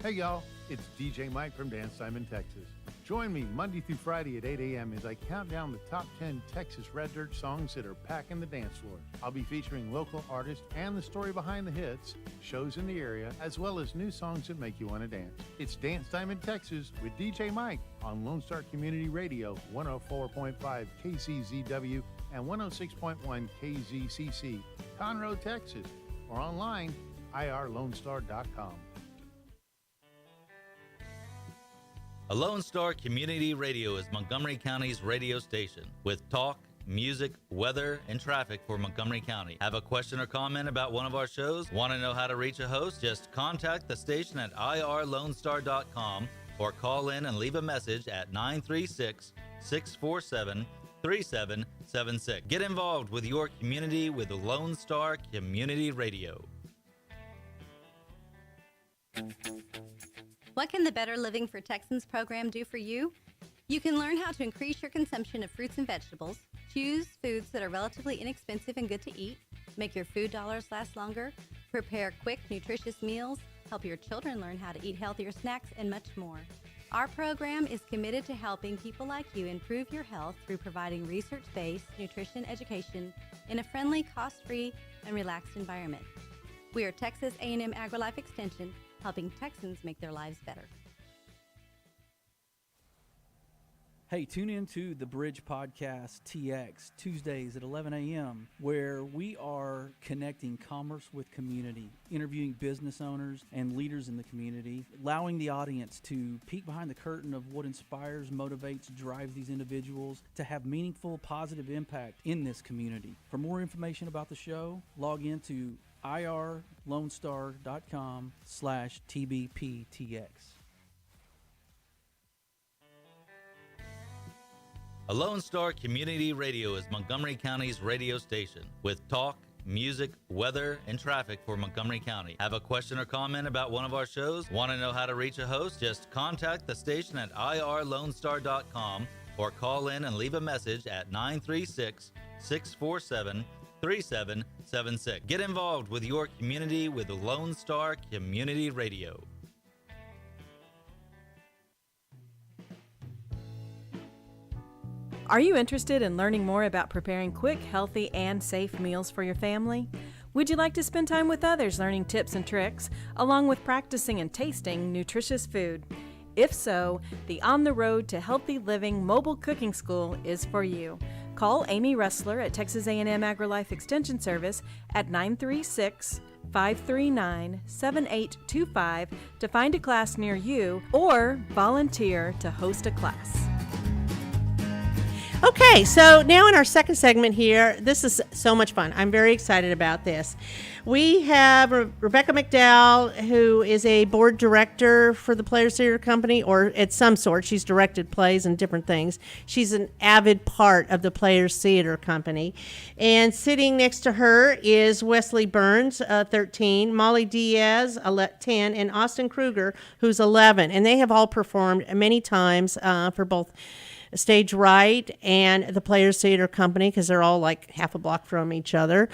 Speaker 11: Hey y'all, it's DJ Mike from Dance Time in Texas. Join me Monday through Friday at 8 a.m. as I count down the top 10 Texas Red Dirt songs that are packing the dance floor. I'll be featuring local artists and the story behind the hits, shows in the area, as well as new songs that make you want to dance. It's Dance Time in Texas with DJ Mike on Lone Star Community Radio, 104.5 KCZW and 106.1 KZCC, Conroe, Texas, or online, irlonestar.com.
Speaker 12: A Lone Star Community Radio is Montgomery County's radio station with talk, music, weather, and traffic for Montgomery County. Have a question or comment about one of our shows? Want to know how to reach a host? Just contact the station at irlonestar.com or call in and leave a message at 936-647-3776. Get involved with your community with the Lone Star Community Radio.
Speaker 13: What can the Better Living for Texans program do for you? You can learn how to increase your consumption of fruits and vegetables, choose foods that are relatively inexpensive and good to eat, make your food dollars last longer, prepare quick, nutritious meals, help your children learn how to eat healthier snacks, and much more. Our program is committed to helping people like you improve your health through providing research-based nutrition education in a friendly, cost-free, and relaxed environment. We are Texas A&M AgriLife Extension, helping Texans make their lives better.
Speaker 14: Hey, tune in to the Bridge Podcast TX Tuesdays at 11 a.m., where we are connecting commerce with community, interviewing business owners and leaders in the community, allowing the audience to peek behind the curtain of what inspires, motivates, drives these individuals to have meaningful, positive impact in this community. For more information about the show, log into irlonestar.com/TBPTX.
Speaker 12: A Lone Star Community Radio is Montgomery County's radio station with talk, music, weather, and traffic for Montgomery County. Have a question or comment about one of our shows? Want to know how to reach a host? Just contact the station at irlonestar.com or call in and leave a message at 936-647-3776. Get involved with your community with the Lone Star Community Radio.
Speaker 15: Are you interested in learning more about preparing quick, healthy, and safe meals for your family? Would you like to spend time with others learning tips and tricks, along with practicing and tasting nutritious food? If so, the On the Road to Healthy Living Mobile Cooking School is for you. Call Amy Ressler at Texas A&M AgriLife Extension Service at 936-539-7825 to find a class near you or volunteer to host a class.
Speaker 4: Okay, so now in our second segment here, this is so much fun. I'm very excited about this. We have Rebecca McDowell, who is a board director for the Players Theater Company, or at some sort. She's directed plays and different things. She's an avid part of the Players Theater Company. And sitting next to her is Wesley Burns, 13, Mollie Diaz, 10, and Austin Krueger, who's 11. And they have all performed many times for both Stage Right and the Players Theater Company, because they're all like half a block from each other.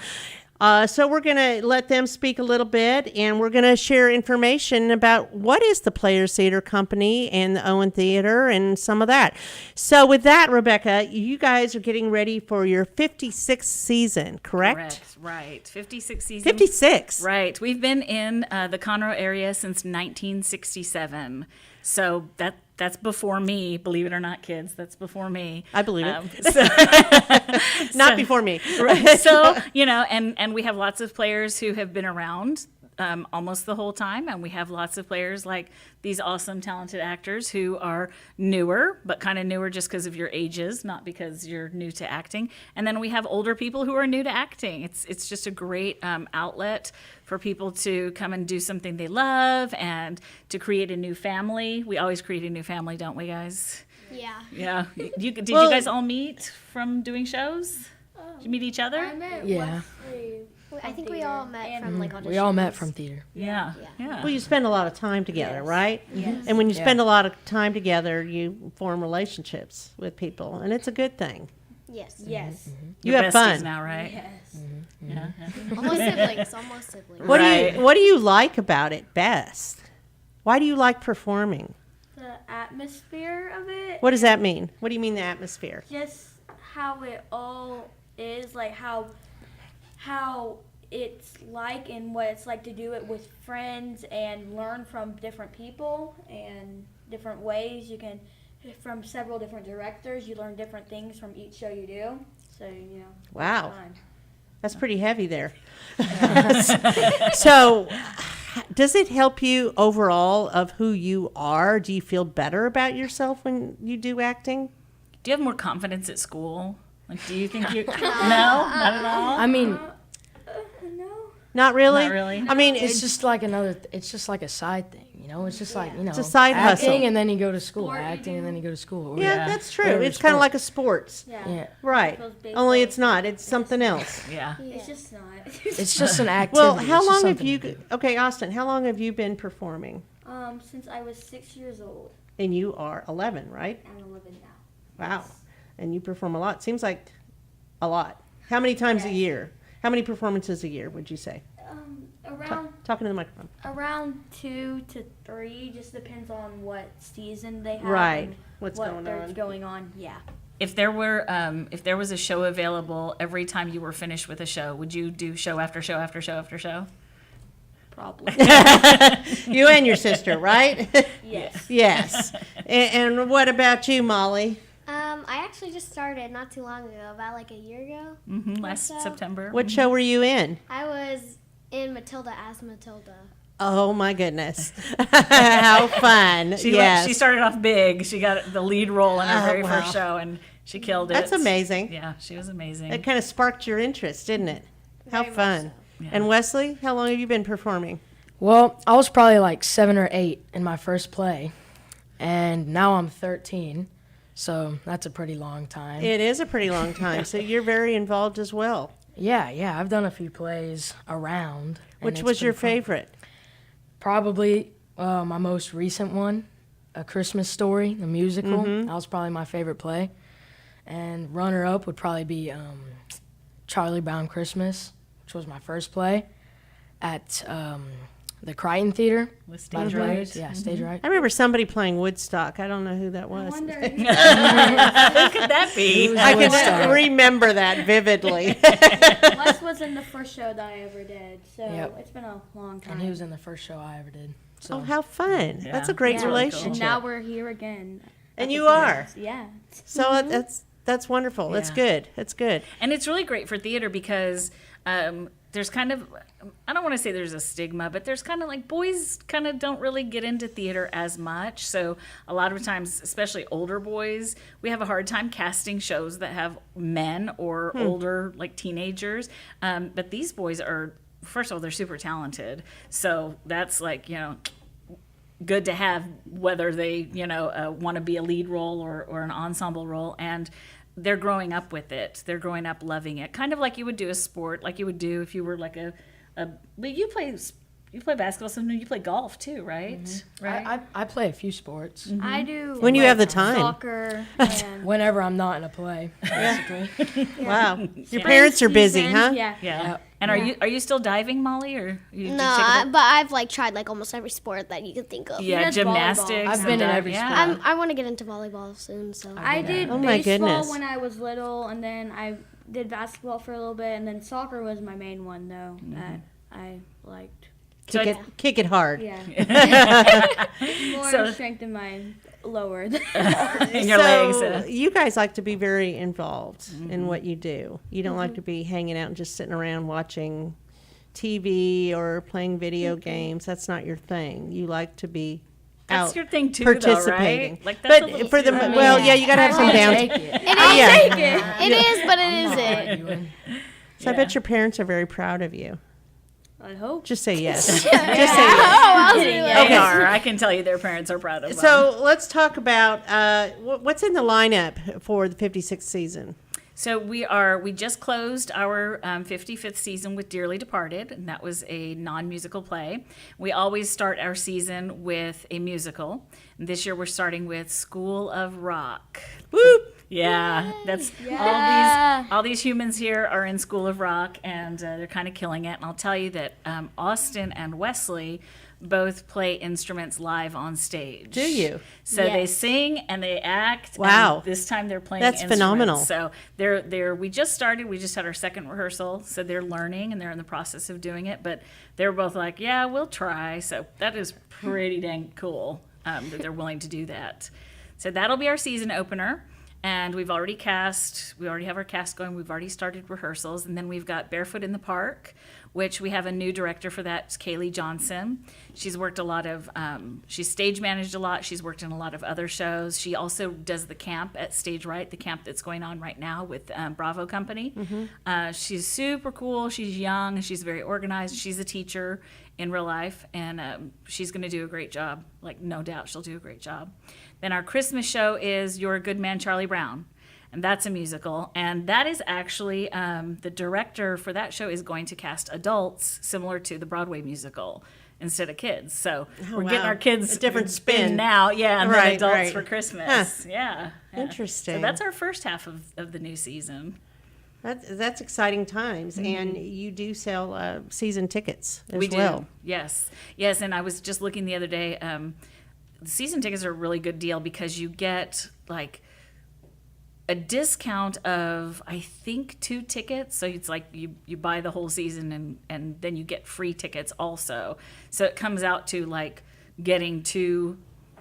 Speaker 4: So we're going to let them speak a little bit, and we're going to share information about what is the Players Theater Company and the Owen Theater and some of that. So with that, Rebecca, you guys are getting ready for your 56th season, correct?
Speaker 16: Correct, right. 56 seasons.
Speaker 4: 56?
Speaker 16: Right. We've been in the Conroe area since 1967. So that's before me, believe it or not, kids. That's before me.
Speaker 4: I believe it. Not before me.
Speaker 16: Right. So, and we have lots of players who have been around almost the whole time. And we have lots of players like these awesome, talented actors who are newer, but kind of newer just because of your ages, not because you're new to acting. And then we have older people who are new to acting. It's just a great outlet for people to come and do something they love and to create a new family. We always create a new family, don't we, guys?
Speaker 17: Yeah.
Speaker 16: Yeah. Did you guys all meet from doing shows? Did you meet each other?
Speaker 17: I met
Speaker 18: Yeah.
Speaker 17: Wesley. I think we all met from like auditions.
Speaker 18: We all met from theater.
Speaker 16: Yeah.
Speaker 4: Well, you spend a lot of time together,
Speaker 17: Yes.
Speaker 4: right?
Speaker 17: Yes.
Speaker 4: And when you spend a lot of time together, you form relationships with people, and it's a good thing.
Speaker 17: Yes. Yes.
Speaker 4: You
Speaker 16: You're
Speaker 4: have
Speaker 16: besties
Speaker 4: fun.
Speaker 16: now, right?
Speaker 17: Yes.
Speaker 16: Yeah.
Speaker 17: Almost siblings. Almost siblings.
Speaker 4: What do you like about it best? Why do you like performing?
Speaker 19: The atmosphere of it.
Speaker 4: What does that mean? What do you mean the atmosphere?
Speaker 19: Just how it all is, like how it's like and what it's like to do it with friends and learn from different people and different ways. You can, from several different directors, you learn different things from each show you do. So,
Speaker 4: Wow.
Speaker 19: it's fun.
Speaker 4: That's pretty heavy there. So, does it help you overall of who you are? Do you feel better about yourself when you do acting?
Speaker 16: Do you have more confidence at school? Like, do you think you? No, not at all.
Speaker 18: I mean,
Speaker 4: Not really?
Speaker 16: Not really?
Speaker 4: I mean,
Speaker 18: it's just like it's just like a side thing, It's just like,
Speaker 4: It's a side
Speaker 18: acting
Speaker 4: hustle.
Speaker 18: and then you go to school, acting and then you go to school.
Speaker 4: Yeah, that's true.
Speaker 18: Whatever
Speaker 4: It's kind of
Speaker 18: sport.
Speaker 4: like a sports.
Speaker 18: Yeah.
Speaker 4: Right. Only it's not. It's something else.
Speaker 16: Yeah.
Speaker 19: It's just not.
Speaker 18: It's just an activity.
Speaker 4: Well,
Speaker 18: It's
Speaker 4: how
Speaker 18: just
Speaker 4: long have
Speaker 18: something
Speaker 4: you,
Speaker 18: to do.
Speaker 4: okay, Austin, how long have you been performing?
Speaker 19: Since I was 6 years old.
Speaker 4: And you are 11, right?
Speaker 19: I'm 11 now.
Speaker 4: Wow. And you perform a lot. Seems like a lot. How many times a year? How many performances a year, would you say?
Speaker 19: Around
Speaker 4: Talking to the microphone.
Speaker 19: around 2 to 3, just depends on what season they have.
Speaker 4: Right.
Speaker 19: and
Speaker 4: What's
Speaker 19: what
Speaker 4: going
Speaker 19: there's
Speaker 4: on.
Speaker 19: going on. Yeah.
Speaker 16: If there was a show available every time you were finished with a show, would you do show after show after show after show?
Speaker 19: Probably.
Speaker 4: You and your sister, right?
Speaker 19: Yes.
Speaker 4: Yes. And what about you, Mollie?
Speaker 17: I actually just started not too long ago, about like a year ago.
Speaker 16: Last
Speaker 17: so.
Speaker 16: September.
Speaker 4: What show were you in?
Speaker 17: I was in Matilda as Matilda.
Speaker 4: Oh my goodness. How fun.
Speaker 16: She started off big. She got the lead role in her very
Speaker 4: wow.
Speaker 16: first show, and she killed it.
Speaker 4: That's amazing.
Speaker 16: Yeah, she was amazing.
Speaker 4: It kind of sparked your interest, didn't it? How
Speaker 17: Very much
Speaker 4: fun.
Speaker 16: Yeah.
Speaker 4: And Wesley, how long have you been performing?
Speaker 18: Well, I was probably like 7 or 8 in my first play, and now I'm 13, so that's a pretty long time.
Speaker 4: It is a pretty long time, so you're very involved as well.
Speaker 18: Yeah, I've done a few plays around. and
Speaker 4: Which
Speaker 18: it's
Speaker 4: was your
Speaker 18: pretty fun.
Speaker 4: favorite?
Speaker 18: Probably my most recent one, A Christmas Story, the musical.
Speaker 4: Mhm.
Speaker 18: That was probably my favorite play. And runner-up would probably be Charlie Brown Christmas, which was my first play at the Crichton Theater.
Speaker 16: With
Speaker 18: by the
Speaker 16: stage right.
Speaker 18: Players. Yeah, stage right.
Speaker 4: I remember somebody playing Woodstock. I don't know who that was.
Speaker 16: Who could that be?
Speaker 4: I can remember that vividly.
Speaker 19: Wes was in the first show that I ever did, so
Speaker 18: Yep.
Speaker 19: it's been a long time.
Speaker 18: And he was in the first show I ever did. So.
Speaker 4: Oh, how fun. That's a great relationship.
Speaker 19: And now we're here again.
Speaker 4: And you are.
Speaker 19: Yeah.
Speaker 4: So that's wonderful. That's good. That's good.
Speaker 16: And it's really great for theater because there's kind of, I don't want to say there's a stigma, but there's kind of like boys kind of don't really get into theater as much. So a lot of times, especially older boys, we have a hard time casting shows that have men or older, like teenagers. But these boys are, first of all, they're super talented. So that's like, good to have, whether they, want to be a lead role or an ensemble role. And they're growing up with it. They're growing up loving it. Kind of like you would do a sport, like you would do if you were like but you play basketball, sometimes you play golf too, right?
Speaker 18: Mm-hmm.
Speaker 16: Right.
Speaker 18: I play a few sports.
Speaker 16: Mm-hmm.
Speaker 19: I do.
Speaker 4: When you have the time.
Speaker 19: Soccer. And
Speaker 18: Whenever I'm not in a play, basically.
Speaker 4: Wow. Your parents are busy, huh?
Speaker 19: Yeah.
Speaker 16: Yeah. And are you still diving, Molly, or you
Speaker 17: No, but I've tried almost every sport that you could think of.
Speaker 16: Yeah, gymnastics.
Speaker 18: I've been in every sport.
Speaker 17: I want to get into volleyball soon. So
Speaker 19: I did
Speaker 4: Oh my
Speaker 19: baseball
Speaker 4: goodness.
Speaker 19: when I was little, and then I did basketball for a little bit, and then soccer was my main one though that I liked.
Speaker 4: Kick it hard.
Speaker 19: Yeah. More strength in my lower.
Speaker 16: In your legs.
Speaker 4: You guys like to be very involved in what you do. You don't like to be hanging out and just sitting around watching TV or playing video games. That's not your thing. You like to be
Speaker 16: That's
Speaker 4: out
Speaker 16: your thing too,
Speaker 4: participating.
Speaker 16: though, right? Like that's a
Speaker 4: but
Speaker 16: little
Speaker 4: for the
Speaker 16: too-
Speaker 4: you got to have some down.
Speaker 17: It is, but it isn't.
Speaker 4: So I bet your parents are very proud of you.
Speaker 19: I hope.
Speaker 4: Just say yes.
Speaker 17: Just
Speaker 4: say yes.
Speaker 16: They are. I can tell you their parents are proud of them.
Speaker 4: So let's talk about what's in the lineup for the 56th season.
Speaker 16: So we just closed our 55th season with Dearly Departed, and that was a non-musical play. We always start our season with a musical. And this year we're starting with School of Rock.
Speaker 4: Whoop!
Speaker 16: Yeah, that's all these humans here are in School of Rock, and they're kind of killing it. And I'll tell you that Austin and Wesley both play instruments live on stage.
Speaker 4: Do you?
Speaker 16: So they sing and they act.
Speaker 4: Wow.
Speaker 16: And this time they're playing
Speaker 4: That's
Speaker 16: instruments.
Speaker 4: phenomenal.
Speaker 16: So we just had our second rehearsal. So they're learning and they're in the process of doing it. But they're both like, yeah, we'll try. So that is pretty dang cool that they're willing to do that. So that'll be our season opener. And we already have our cast going. We've already started rehearsals. And then we've got Barefoot in the Park, which we have a new director for that. It's Kaylee Johnson. She's worked a lot of, she's stage managed a lot. She's worked in a lot of other shows. She also does the camp at Stage Right, the camp that's going on right now with Bravo Company. She's super cool. She's young. She's very organized. She's a teacher in real life. And she's going to do a great job. Like, no doubt she'll do a great job. Then our Christmas show is You're a Good Man, Charlie Brown. And that's a musical. And that is actually, the director for that show is going to cast adults similar to the Broadway musical instead of kids. So we're getting our kids
Speaker 4: a different spin
Speaker 16: now. Yeah, and then adults
Speaker 4: right.
Speaker 16: for Christmas.
Speaker 4: Huh.
Speaker 16: Yeah.
Speaker 4: Interesting.
Speaker 16: So that's our first half of the new season.
Speaker 4: That's exciting times. And you do sell season tickets as
Speaker 16: We
Speaker 4: well.
Speaker 16: do. Yes. And I was just looking the other day. The season tickets are a really good deal because you get like a discount of, I think, 2 tickets. So it's like you buy the whole season and then you get free tickets also. So it comes out to like getting 2,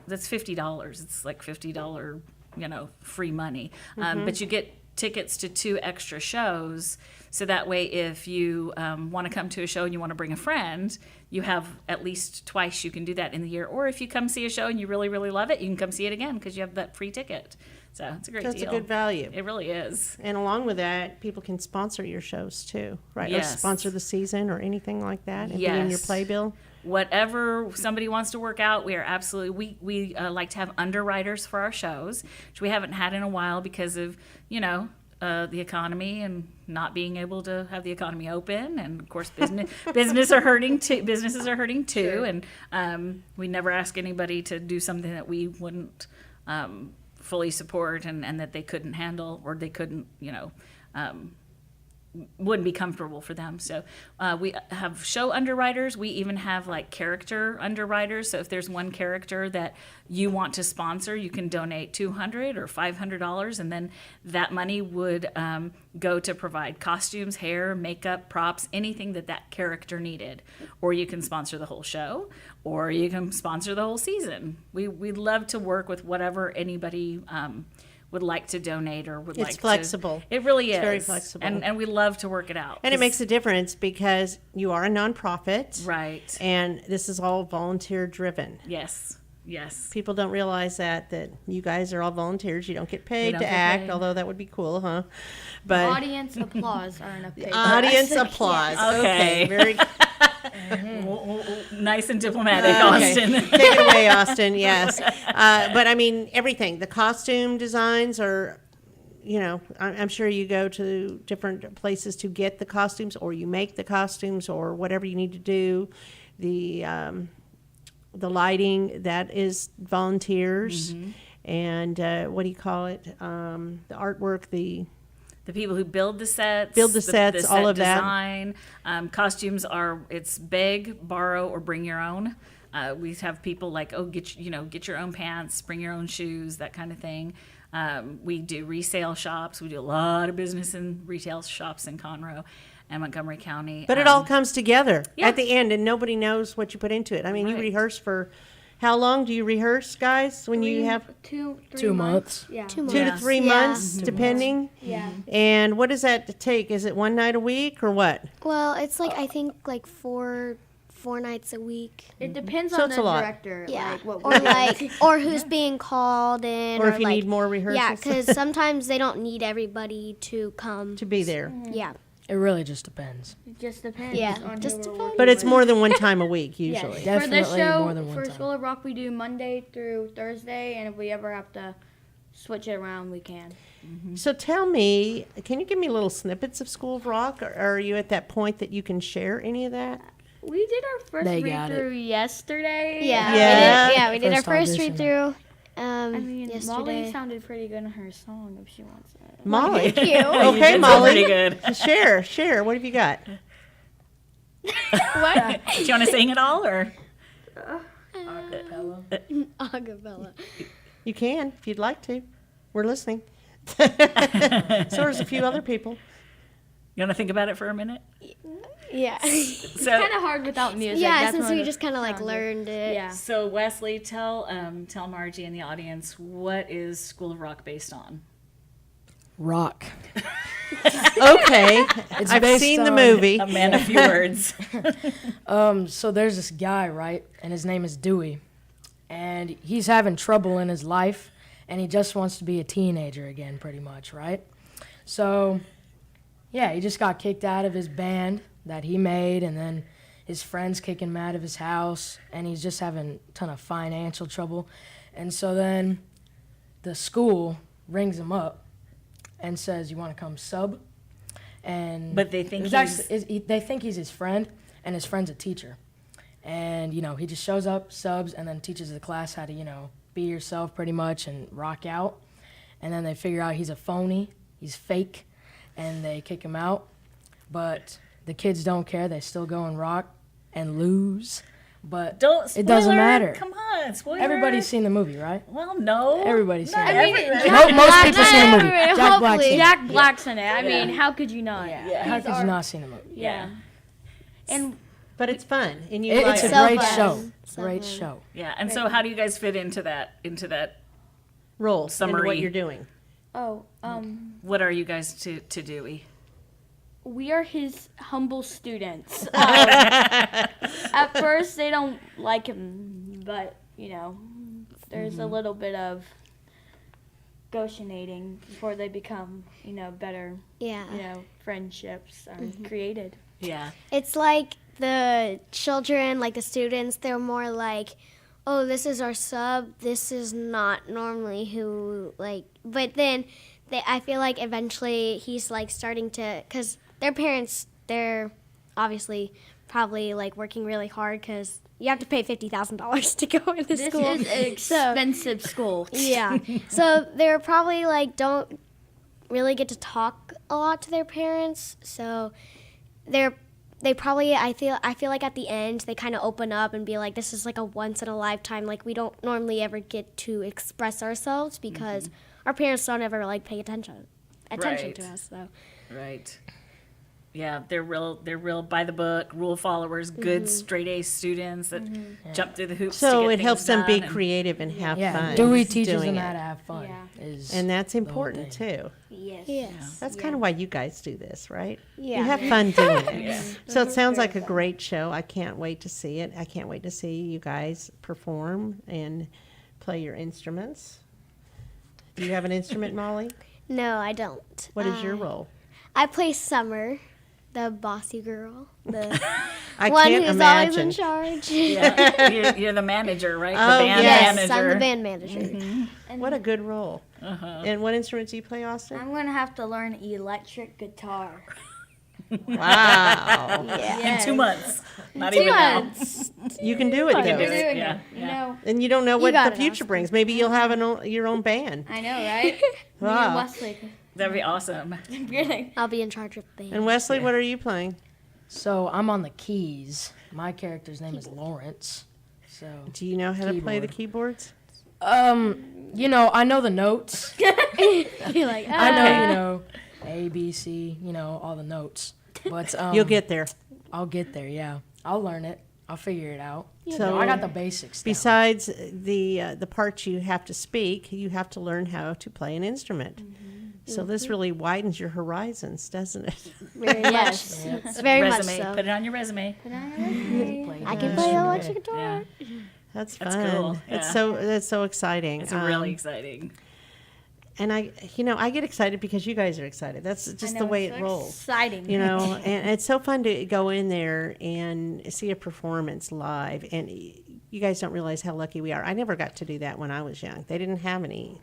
Speaker 16: that's $50. It's like $50, free money. But you get tickets to 2 extra shows. So that way, if you want to come to a show and you want to bring a friend, you have at least twice you can do that in the year. Or if you come see a show and you really, really love it, you can come see it again because you have that free ticket. So it's a great deal.
Speaker 4: That's a good value.
Speaker 16: It really is.
Speaker 4: And along with that, people can sponsor your shows too, right?
Speaker 16: Yes.
Speaker 4: Or sponsor the season or anything like that and be in your playbill.
Speaker 16: Whatever somebody wants to work out, we are absolutely, we like to have underwriters for our shows, which we haven't had in a while because of, the economy and not being able to have the economy open, and of course businesses are hurting too. Sure. And we never ask anybody to do something that we wouldn't fully support and that they couldn't handle or they couldn't wouldn't be comfortable for them. So we have show underwriters. We even have like character underwriters. So if there's one character that you want to sponsor, you can donate $200 or $500, and then that money would go to provide costumes, hair, makeup, props, anything that character needed. Or you can sponsor the whole show, or you can sponsor the whole season. We'd love to work with whatever anybody would like to donate or would like to.
Speaker 4: It's flexible.
Speaker 16: It really is.
Speaker 4: It's very flexible.
Speaker 16: And we love to work it out.
Speaker 4: And it makes a difference because you are a nonprofit.
Speaker 16: Right.
Speaker 4: And this is all volunteer driven.
Speaker 16: Yes. Yes.
Speaker 4: People don't realize that you guys are all volunteers. You don't get paid
Speaker 16: don't
Speaker 4: to
Speaker 16: get
Speaker 4: act,
Speaker 16: paid.
Speaker 4: although that would be cool, huh? But
Speaker 19: Audience applause aren't a paid.
Speaker 4: audience applause. Okay. Very
Speaker 16: nice and diplomatic, Austin.
Speaker 4: Take it away, Austin. Yes. But I mean, everything. The costume designs are, I'm sure you go to different places to get the costumes, or you make the costumes, or whatever you need to do. The lighting, that is volunteers.
Speaker 16: Mm-hmm.
Speaker 4: And what do you call it? The artwork, the
Speaker 16: people who build the sets,
Speaker 4: all
Speaker 16: set
Speaker 4: of that.
Speaker 16: design. Costumes it's beg, borrow, or bring your own. We have people like, get your own pants, bring your own shoes, that kind of thing. We do resale shops. We do a lot of business in retail shops in Conroe and Montgomery County.
Speaker 4: But it all comes together
Speaker 16: yeah.
Speaker 4: at the end, and nobody knows what you put into it. I mean, you rehearse for how long do you rehearse, guys? When you have
Speaker 19: 2
Speaker 18: months.
Speaker 19: Yeah.
Speaker 4: 2 to 3 months, depending.
Speaker 19: Yeah.
Speaker 4: And what does that take? Is it one night a week or what?
Speaker 17: Well, it's like I think like four nights a week.
Speaker 19: It depends
Speaker 4: So
Speaker 19: on
Speaker 4: it's
Speaker 19: the
Speaker 4: a lot.
Speaker 19: director.
Speaker 17: Yeah.
Speaker 19: Like,
Speaker 17: Or who's being called in.
Speaker 4: Or if you
Speaker 17: like,
Speaker 4: need more rehearsals.
Speaker 17: Yeah, because sometimes they don't need everybody to come.
Speaker 4: To be there.
Speaker 17: Yeah.
Speaker 18: It really just depends.
Speaker 19: It just depends.
Speaker 17: Yeah,
Speaker 19: on
Speaker 17: just
Speaker 19: who we're
Speaker 17: depends.
Speaker 19: working
Speaker 4: But it's
Speaker 19: with.
Speaker 4: more than one time a week, usually.
Speaker 19: Yes. For the
Speaker 18: Definitely
Speaker 19: show,
Speaker 18: more than one
Speaker 19: for
Speaker 18: time.
Speaker 19: School of Rock, we do Monday through Thursday, and if we ever have to switch it around, we can.
Speaker 4: So tell me, can you give me little snippets of School of Rock, or are you at that point that you can share any of that?
Speaker 19: We did our first
Speaker 18: They got
Speaker 19: read-through yesterday.
Speaker 4: Yeah.
Speaker 17: We did our
Speaker 18: First
Speaker 17: first
Speaker 18: audition.
Speaker 17: read-through
Speaker 19: I mean,
Speaker 17: yesterday.
Speaker 19: Mollie sounded pretty good in her song, if she wants it.
Speaker 4: Mollie.
Speaker 17: Thank you.
Speaker 4: Okay,
Speaker 16: did
Speaker 4: Mollie.
Speaker 16: pretty good.
Speaker 4: Share. What have you got?
Speaker 16: What? Do you want to sing it all, or?
Speaker 17: Acapella.
Speaker 4: You can, if you'd like to. We're listening. So there's a few other people.
Speaker 16: You want to think about it for a minute?
Speaker 17: Yeah.
Speaker 19: It's kind of hard without music.
Speaker 17: Yeah,
Speaker 19: That's
Speaker 17: since
Speaker 19: one
Speaker 17: we
Speaker 19: of
Speaker 17: just kind of like
Speaker 19: challenges.
Speaker 17: learned it.
Speaker 19: Yeah.
Speaker 16: So Wesley, tell Margie and the audience, what is School of Rock based on?
Speaker 18: Rock.
Speaker 4: Okay. I've
Speaker 18: based
Speaker 4: seen the
Speaker 18: on-
Speaker 4: movie.
Speaker 16: A man of few words.
Speaker 18: So there's this guy, right? And his name is Dewey. And he's having trouble in his life, and he just wants to be a teenager again, pretty much, right? So, yeah, he just got kicked out of his band that he made, and then his friends kicking him out of his house, and he's just having a ton of financial trouble. And so then the school rings him up and says, "You want to come sub?" And
Speaker 16: But they think
Speaker 18: they think he's his friend, and his friend's a teacher. And, he just shows up, subs, and then teaches the class how to, be yourself pretty much and rock out. And then they figure out he's a phony, he's fake, and they kick him out. But the kids don't care. They still go and rock and lose. But it doesn't
Speaker 16: spoiler,
Speaker 18: matter.
Speaker 16: Come on, spoiler.
Speaker 18: Everybody's seen the movie, right?
Speaker 16: Well, no.
Speaker 18: Everybody's seen
Speaker 16: Not
Speaker 18: it.
Speaker 16: everybody.
Speaker 18: Most people seen the movie. Jack Black's in it.
Speaker 19: Jack Black's in it. I mean, how could you not?
Speaker 18: How could you not seen the movie?
Speaker 19: Yeah. And
Speaker 4: But it's fun. And you
Speaker 18: It's a
Speaker 4: like
Speaker 18: great
Speaker 17: fun.
Speaker 18: show.
Speaker 17: So
Speaker 18: Great
Speaker 17: fun.
Speaker 18: show.
Speaker 16: Yeah, and so how do you guys fit into that
Speaker 4: role
Speaker 16: summary?
Speaker 4: into what you're doing.
Speaker 16: What are you guys to Dewey?
Speaker 19: we are his humble students. At first, they don't like him, but, there's a little bit of negotiating before they become, better, friendships are created.
Speaker 16: Yeah.
Speaker 17: It's like the children, like the students, they're more like, oh, this is our sub. This is not normally who, but then I feel like eventually he's like starting to, because their parents, they're obviously probably like working really hard because you have to pay $50,000 to go into
Speaker 19: This
Speaker 17: school.
Speaker 19: is an expensive school.
Speaker 17: Yeah. So they're probably like don't really get to talk a lot to their parents, so they probably, I feel like at the end they kind of open up and be like, this is like a once in a lifetime. Like, we don't normally ever get to express ourselves because our parents don't ever like pay attention
Speaker 16: Right.
Speaker 17: to us. So
Speaker 16: Right. Yeah, they're real by the book, rule followers, good straight A students that jump through the hoops. to
Speaker 4: So
Speaker 16: get
Speaker 4: it
Speaker 16: things
Speaker 4: helps them be
Speaker 16: done, and-
Speaker 4: creative and have fun.
Speaker 18: Dewey teaches
Speaker 4: doing
Speaker 18: them
Speaker 4: it.
Speaker 18: how to have fun.
Speaker 4: And that's important too.
Speaker 17: Yes.
Speaker 4: That's kind of why you guys do this, right?
Speaker 17: Yeah.
Speaker 4: You have fun doing it.
Speaker 17: Yeah.
Speaker 4: So it sounds like a great show. I can't wait to see it. I can't wait to see you guys perform and play your instruments. Do you have an instrument, Mollie?
Speaker 17: No, I don't.
Speaker 4: What is your role?
Speaker 17: I play Summer, the bossy girl, the
Speaker 4: I
Speaker 17: one
Speaker 4: can't
Speaker 17: who's always in
Speaker 4: imagine.
Speaker 17: charge.
Speaker 16: Yeah, you're the manager, right?
Speaker 4: Oh,
Speaker 16: the band
Speaker 17: yes,
Speaker 16: manager.
Speaker 17: I'm the band manager.
Speaker 4: What a good role. And what instrument do you play, Austin?
Speaker 19: I'm going to have to learn electric guitar.
Speaker 4: Wow.
Speaker 16: In 2 months. Not
Speaker 17: 2
Speaker 16: even
Speaker 17: months.
Speaker 4: You can do it,
Speaker 16: You can
Speaker 4: though.
Speaker 16: do it, yeah.
Speaker 19: You know,
Speaker 4: And you don't know
Speaker 17: You
Speaker 4: what
Speaker 17: got
Speaker 4: the
Speaker 17: it,
Speaker 4: future brings. Maybe you'll have your own band.
Speaker 19: I know, right? Me
Speaker 4: Wow.
Speaker 19: and Wesley.
Speaker 16: That'd be awesome.
Speaker 19: Really?
Speaker 17: I'll be in charge of the band.
Speaker 4: And Wesley, what are you playing?
Speaker 18: So I'm on the keys. My character's name is Lawrence. So
Speaker 4: Do you know how to play the keyboards?
Speaker 18: You know, I know the notes.
Speaker 17: You're like,
Speaker 18: I know, you know, A, B, C, you know, all the notes. But
Speaker 4: You'll get there.
Speaker 18: I'll get there, yeah. I'll learn it. I'll figure it out.
Speaker 4: So
Speaker 18: I got the basics down.
Speaker 4: Besides the parts you have to speak, you have to learn how to play an instrument. So this really widens your horizons, doesn't it?
Speaker 17: Very
Speaker 18: Yes.
Speaker 17: much.
Speaker 18: Yes.
Speaker 17: Very much
Speaker 16: Resume.
Speaker 17: so.
Speaker 16: Put it on your resume.
Speaker 17: I can play electric guitar.
Speaker 4: That's
Speaker 16: That's
Speaker 4: fun.
Speaker 16: cool,
Speaker 4: That's so exciting.
Speaker 16: It's really exciting.
Speaker 4: And I get excited because you guys are excited. That's just the way it rolls.
Speaker 19: Exciting.
Speaker 4: You know, and it's so fun to go in there and see a performance live. And you guys don't realize how lucky we are. I never got to do that when I was young. They didn't have any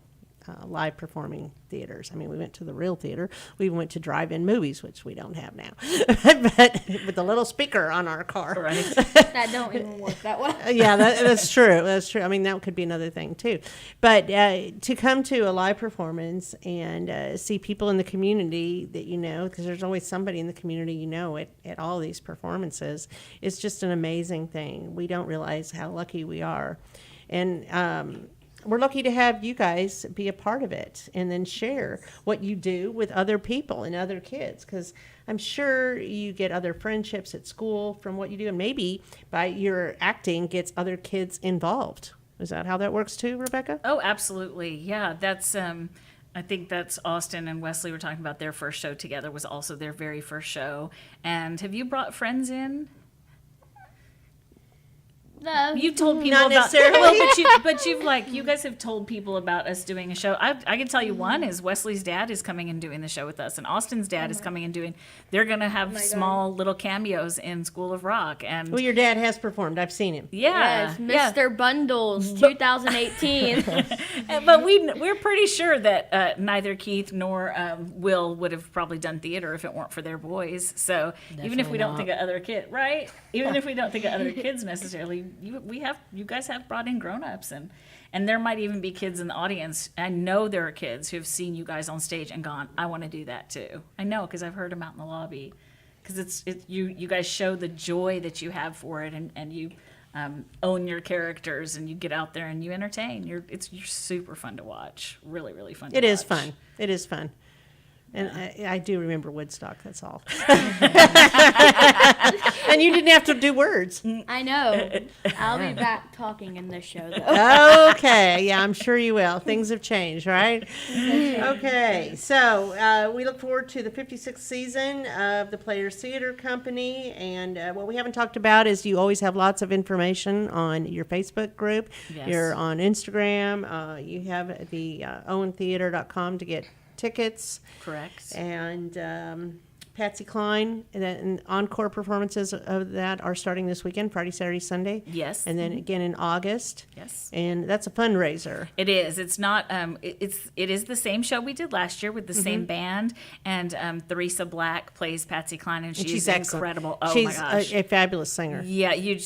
Speaker 4: live performing theaters. I mean, we went to the real theater. We even went to drive-in movies, which we don't have now, but with a little speaker on our car.
Speaker 16: Right.
Speaker 19: That don't even work that well.
Speaker 4: Yeah, that's true. That's true. I mean, that could be another thing too. But to come to a live performance and see people in the community that you know, because there's always somebody in the community you know at all these performances, is just an amazing thing. We don't realize how lucky we are. And we're lucky to have you guys be a part of it and then share what you do with other people and other kids, because I'm sure you get other friendships at school from what you do, and maybe by your acting gets other kids involved. Is that how that works too, Rebecca?
Speaker 16: Oh, absolutely. Yeah, that's I think that's Austin and Wesley were talking about. Their first show together was also their very first show. And have you brought friends in?
Speaker 19: No.
Speaker 16: You've told people
Speaker 4: Not
Speaker 16: about
Speaker 4: necessarily.
Speaker 16: well, but you've you guys have told people about us doing a show. I can tell you one is Wesley's dad is coming and doing the show with us, and Austin's dad is coming and doing. They're gonna have small little cameos in School of Rock, and
Speaker 4: Well, your dad has performed. I've seen him.
Speaker 16: yeah,
Speaker 19: Yes, Mr. Bundles 2018.
Speaker 16: But we're pretty sure that neither Keith nor Will would have probably done theater if it weren't for their boys. So even if we don't think of other kids, right? Even if we don't think of other kids necessarily, you guys have brought in grown-ups, and there might even be kids in the audience. I know there are kids who have seen you guys on stage and gone, I want to do that too. I know, because I've heard them out in the lobby. Because you guys show the joy that you have for it, and you own your characters, and you get out there and you entertain. You're super fun to watch. Really, really fun to watch.
Speaker 4: It is fun. It is fun. And I do remember Woodstock, that's all. And you didn't have to do words.
Speaker 19: I know. I'll be back talking in this show, though.
Speaker 4: Okay, yeah, I'm sure you will. Things have changed, right? Okay, so we look forward to the 56th season of the Players Theater Company, and what we haven't talked about is you always have lots of information on your Facebook group.
Speaker 16: Yes.
Speaker 4: You're on Instagram. You have the owentheater.com to get tickets.
Speaker 16: Correct.
Speaker 4: And Patsy Cline, and encore performances of that are starting this weekend, Friday, Saturday, Sunday.
Speaker 16: Yes.
Speaker 4: And then again in August.
Speaker 16: Yes.
Speaker 4: And that's a fundraiser.
Speaker 16: It is. It's not. It is the same show we did last year with the same band, and Theresa Black plays Patsy Cline, and she's incredible. Oh
Speaker 4: she's
Speaker 16: my gosh,
Speaker 4: a fabulous singer.
Speaker 16: Yeah, you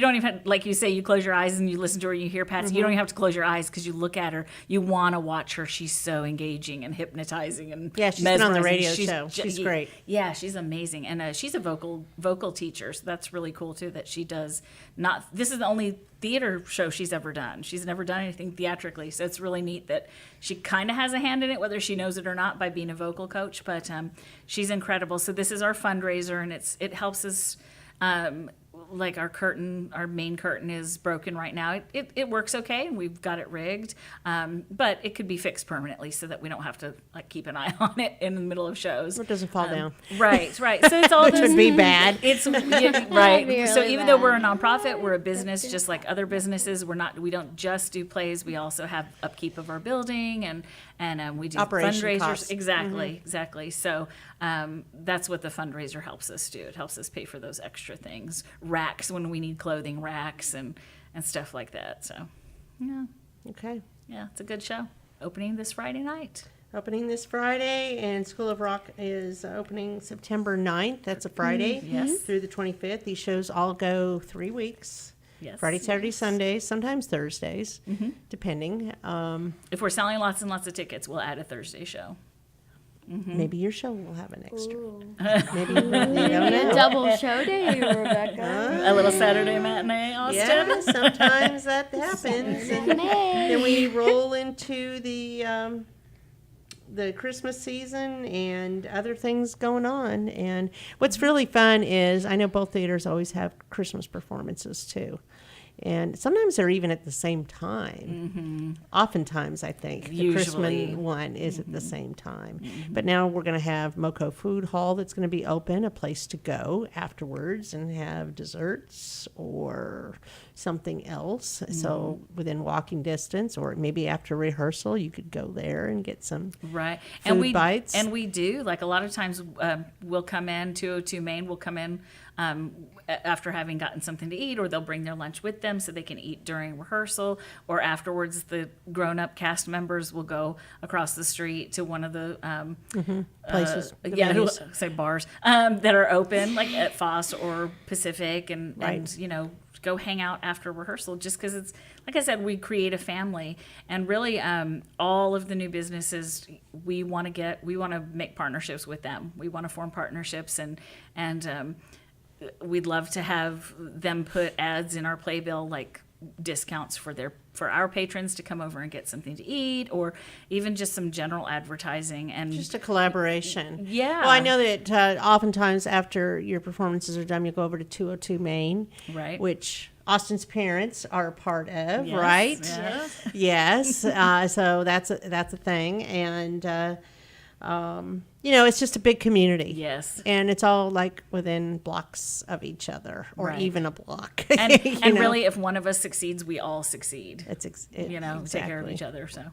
Speaker 16: don't even like you say. You close your eyes and you listen to her, and you hear Patsy. You don't even have to close your eyes because you look at her. You want to watch her. She's so engaging and hypnotizing and
Speaker 4: yeah. She's been on the radio
Speaker 16: mesmerizing.
Speaker 4: show. She's great.
Speaker 16: Yeah, she's amazing, and she's a vocal teacher. So that's really cool too. That she does not. This is the only theater show she's ever done. She's never done anything theatrically, so it's really neat that she kind of has a hand in it, whether she knows it or not, by being a vocal coach. But she's incredible. So this is our fundraiser, and it helps us. Like our main curtain is broken right now. It works okay, and we've got it rigged, but it could be fixed permanently so that we don't have to like keep an eye on it in the middle of shows.
Speaker 4: It doesn't fall down.
Speaker 16: Right. So it's all
Speaker 4: which would be bad.
Speaker 16: It's right. Really so even though we're a nonprofit, we're a business just like other businesses. We don't just do plays. We also have upkeep of our building and we do
Speaker 4: Operation
Speaker 16: fundraisers.
Speaker 4: Costs.
Speaker 16: Exactly. So that's what the fundraiser helps us do. It helps us pay for those extra things, racks when we need clothing racks and stuff like that. So, yeah.
Speaker 4: Okay.
Speaker 16: Yeah, it's a good show. Opening this Friday night.
Speaker 4: Opening this Friday, and School of Rock is opening September 9th. That's a Friday.
Speaker 16: Yes.
Speaker 4: Through the 25th. These shows all go 3 weeks.
Speaker 16: Yes.
Speaker 4: Friday, Saturday, Sundays, sometimes Thursdays, depending.
Speaker 16: If we're selling lots and lots of tickets, we'll add a Thursday show.
Speaker 4: Maybe your show will have an extra. Maybe
Speaker 19: a double show day, Rebecca.
Speaker 16: A little Saturday matinee, Austin.
Speaker 4: Yeah, sometimes that happens. And then we roll into the Christmas season and other things going on. And what's really fun is I know both theaters always have Christmas performances too. And sometimes they're even at the same time. Oftentimes, I think, the Christmas one is at the same time. But now we're going to have MoCo Food Hall that's going to be open, a place to go afterwards and have desserts or something else. So within walking distance, or maybe after rehearsal, you could go there and get some food bites.
Speaker 16: And we do. Like a lot of times we'll come in, 202 Main will come in after having gotten something to eat, or they'll bring their lunch with them so they can eat during rehearsal, or afterwards the grown-up cast members will go across the street to one of the
Speaker 4: places,
Speaker 16: say bars that are open, like at Foss or Pacific, and go hang out after rehearsal, just because it's, like I said, we create a family. And really all of the new businesses, we want to make partnerships with them. We want to form partnerships, and we'd love to have them put ads in our playbill, like discounts for our patrons to come over and get something to eat, or even just some general advertising and
Speaker 4: just a collaboration.
Speaker 16: Yeah.
Speaker 4: Well, I know that oftentimes after your performances are done, you go over to 202 Main,
Speaker 16: right?
Speaker 4: Which Austin's parents are a part of,
Speaker 16: yes,
Speaker 4: right? Yes. So that's a thing, and it's just a big community.
Speaker 16: Yes.
Speaker 4: And it's all like within blocks of each other, or even a block.
Speaker 16: And really, if one of us succeeds, we all succeed.
Speaker 4: Exactly.
Speaker 16: Take care of each other. So.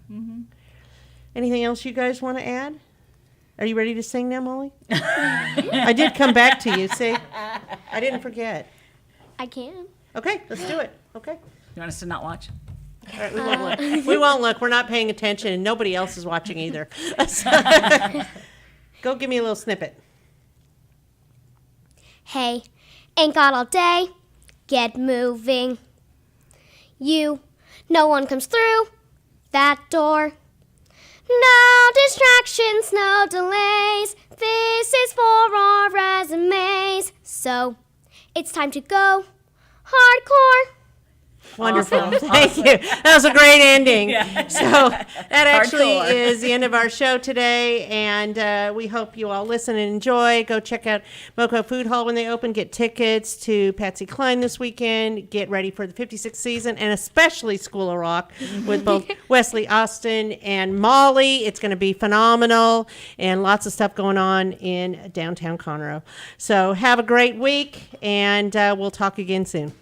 Speaker 4: Anything else you guys want to add? Are you ready to sing now, Mollie? I did come back to you. See, I didn't forget.
Speaker 17: I can.
Speaker 4: Okay, let's do it. Okay.
Speaker 16: You want us to not watch?
Speaker 4: All right, we won't look. We won't look. We're not paying attention, and nobody else is watching either. Go give me a little snippet.
Speaker 17: Hey, ain't got all day. Get moving. No one comes through that door. No distractions, no delays. This is for our resumes. So, it's time to go hardcore.
Speaker 4: Wonderful.
Speaker 16: Awesome.
Speaker 4: Thank you. That was a great ending.
Speaker 16: Yeah.
Speaker 4: So that actually
Speaker 16: Hardcore.
Speaker 4: is the end of our show today, and we hope you all listen and enjoy. Go check out MoCo Food Hall when they open. Get tickets to Patsy Cline this weekend. Get ready for the 56th season, and especially School of Rock with both Wesley, Austin, and Mollie. It's going to be phenomenal, and lots of stuff going on in downtown Conroe. So have a great week, and we'll talk again soon.